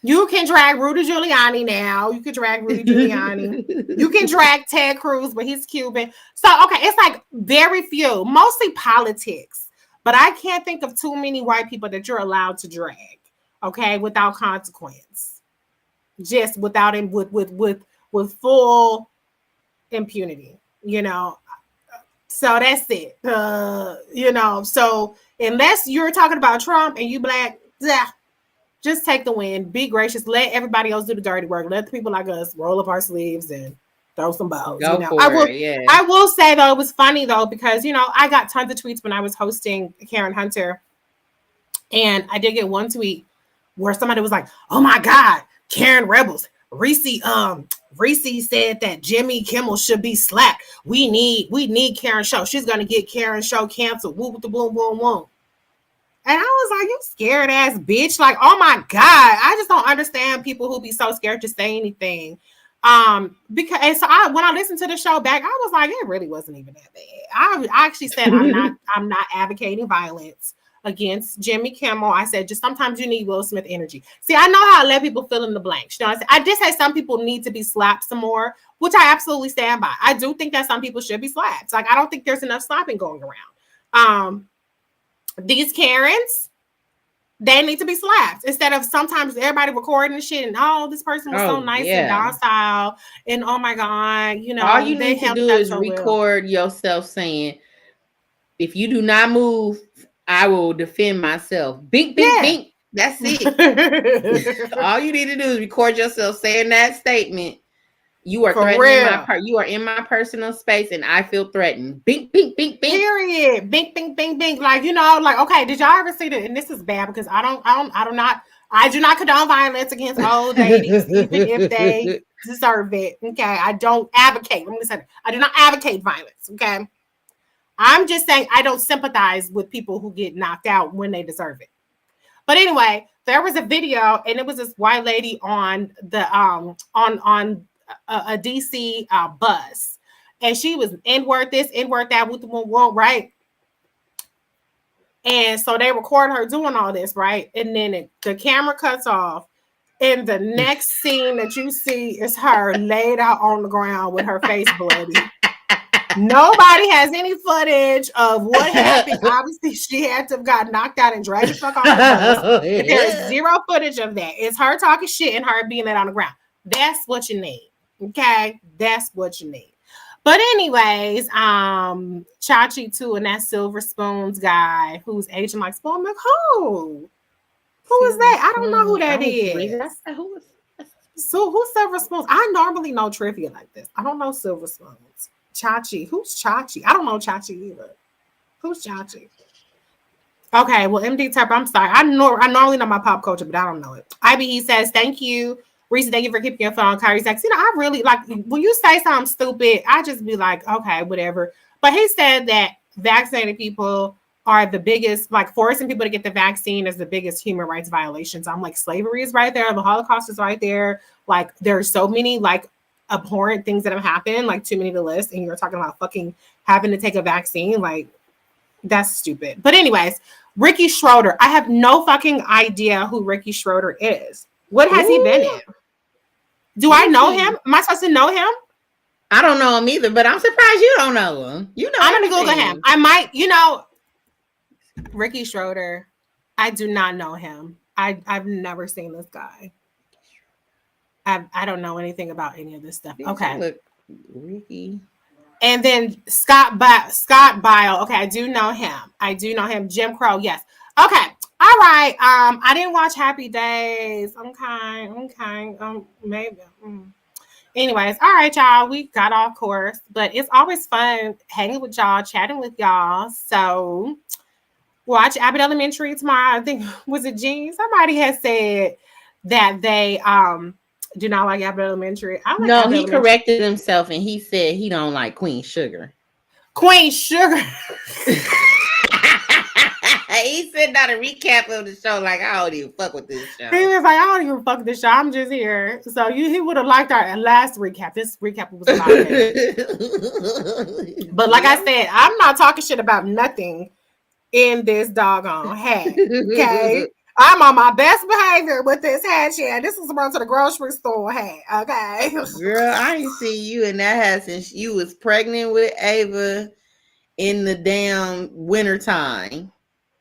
You can drag Rudy Giuliani now. You can drag Rudy Giuliani. You can drag Ted Cruz, but he's Cuban. So, okay, it's like very few, mostly politics. But I can't think of too many white people that you're allowed to drag, okay, without consequence. Just without him with full impunity, you know. So that's it. You know, so unless you're talking about Trump and you black, just take the win. Be gracious. Let everybody else do the dirty work. Let the people like us roll up our sleeves and throw some balls. Go you know? for it. I will say though, it was funny though, because you know, I got tons of tweets when I was hosting Karen Hunter. And I did get one tweet where somebody was like, "Oh my God, Karen Rebels. Reese said that Jimmy Kimmel should be slapped. We need Karen show. She's gonna get Karen show canceled. Woo with the boom, boom, boom." And I was like, "You scared ass bitch. Like, oh my God. I just don't understand people who be so scared to say anything." Because when I listened to the show back, I was like, it really wasn't even that bad. I actually said I'm not advocating violence against Jimmy Kimmel. I said just sometimes you need Will Smith energy. See, I know how to let people fill in the blanks. You know, I did say some people need to be slapped some more, which I absolutely stand by. I do think that some people should be slapped. Like, I don't think there's enough slapping going around. these Karens, they need to be slapped instead of sometimes everybody recording the shit and this person was so nice and docile and oh my god, all you they need to handled do that is so record yourself saying, "If you do not move, I will defend myself." Bink, bink, bink. That's it. All you need to do is record yourself saying that statement. You are threatening you are in my personal space, and I feel threatened. Bink, bink, bink, bink. Period. Bink, bink, bink, bink. Like like okay. Did y'all ever see that? And this is bad because I do not condone violence against old ladies, even if they deserve it. Okay, I don't advocate. Let me say that. I do not advocate violence. Okay, I'm just saying I don't sympathize with people who get knocked out when they deserve it. But anyway, there was a video, and it was this white lady on the on a DC bus, and she was N-word this, N-word that, with the one right. And so they record her doing all this, right? And then the camera cuts off, and the next scene that you see is her laid out on the ground with her face bloody. Nobody has any footage of what happened. Obviously, she had to have got knocked out and dragged the fuck off the bus. There is zero footage of that. It's her talking shit and her being laid on the ground. That's what you need. Okay? That's what you need. But anyways, Chachi too, and that Silver Spoons guy who's aging like Spoon. I'm like, who? Who is that? I don't know who that is. So who's Silver Spoons? I normally know trivia like this. I don't know Silver Spoons. Chachi. Who's Chachi? I don't know Chachi either. Who's Chachi? Okay, well, MD Turp, I'm sorry. I normally know my pop culture, but I don't know it. IBE says, thank you. Reese, thank you for keeping your phone on. Kyrie's like, I really like when you say something stupid, I just be like, okay, whatever. But he said that vaccinated people are the biggest, like forcing people to get the vaccine is the biggest human rights violations. I'm like, slavery is right there. The Holocaust is right there. Like, there's so many like abhorrent things that have happened, like too many to list. And you're talking about fucking having to take a vaccine. Like, that's stupid. But anyways, Ricky Schroeder. I have no fucking idea who Ricky Schroeder is. What has he been in? Do I know him? Am I supposed to know him? I don't know him either, but I'm surprised you don't know him. I'm going to Google him. I might, Ricky Schroeder. I do not know him. I've never seen this guy. I don't know anything about any of this stuff. Okay. Look, Ricky. And then Scott Bile. Okay, I do know him. Jim Crow. Yes. Okay. All right. I didn't watch Happy Days. Okay. Maybe. Anyways, all right, y'all. We got off course, but it's always fun hanging with y'all, chatting with y'all. So watch Abbott Elementary tomorrow. I think was it Gene? Somebody has said that they do not like Abbott Elementary. He corrected himself and he said he don't like Queen Sugar. Queen Sugar. He said not a recap of the show. Like, I don't even fuck with this show. He was like, I don't even fuck with this show. I'm just here. So he would have liked our last recap. This recap was a lot better. But like I said, I'm not talking shit about nothing in this doggone hat. Okay. I'm on my best behavior with this hat. Yeah, this is run to the grocery store hat. Okay. Girl, I ain't see you in that hat since you was pregnant with Ava in the damn wintertime.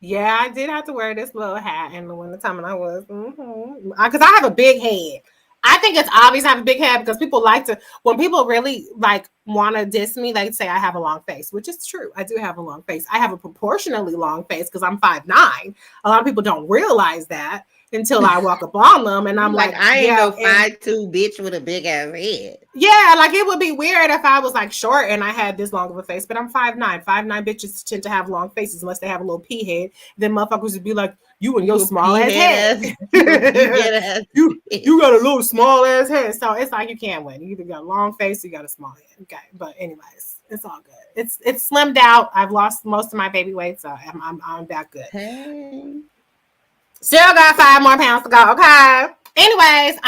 Yeah, I did have to wear this little hat in the wintertime, and I was, because I have a big head. I think it's obvious I have a big head because people like to, when people really like want to diss me, they say I have a long face, which is true. I do have a long face. I have a proportionally long face because I'm 5'9". A lot of people don't realize that until I walk up on them, and I'm like I ain't no 5'2" bitch with a big ass head. Yeah, like it would be weird if I was like short and I had this long of a face, but I'm 5'9". 5'9" bitches tend to have long faces unless they have a little pea head. Then motherfuckers would be like, you and your small ass head. You got a little small ass head. So it's like you can't win. You either got a long face or you got a small head. Okay. But anyways, it's all good. It's slimmed out. I've lost most of my baby weight, so I'm that good. Hey. Still got 5 more pounds to go. Okay. Anyways,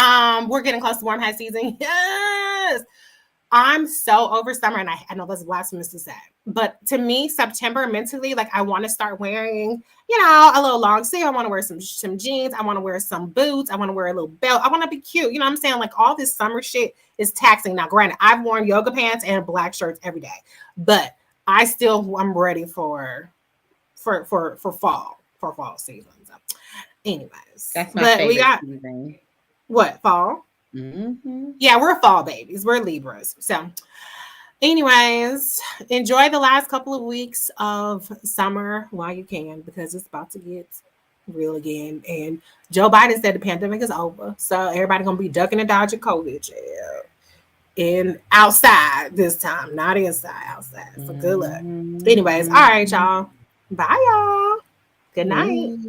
we're getting close to warm hat season. Yes. I'm so over summer, and I know that's blasphemous to say, but to me, September mentally, like I want to start wearing, a little long sleeve. I want to wear some jeans. I want to wear some boots. I want to wear a little belt. I want to be cute. You know what I'm saying? Like all this summer shit is taxing. Now, granted, I've worn yoga pants and black shirts every day, but I'm ready for for fall season. So, anyways, That's my but we favorite got season. what fall? Mm-hmm. Yeah, we're fall babies. We're Libras. So, anyways, enjoy the last couple of weeks of summer while you can because it's about to get real again. And Joe Biden said the pandemic is over, so everybody gonna be ducking and dodging COVID. Yeah. And outside this time, not inside, outside. So good luck. Anyways, all right, Mm-hmm. y'all. Bye, y'all. Good night. Mm-hmm.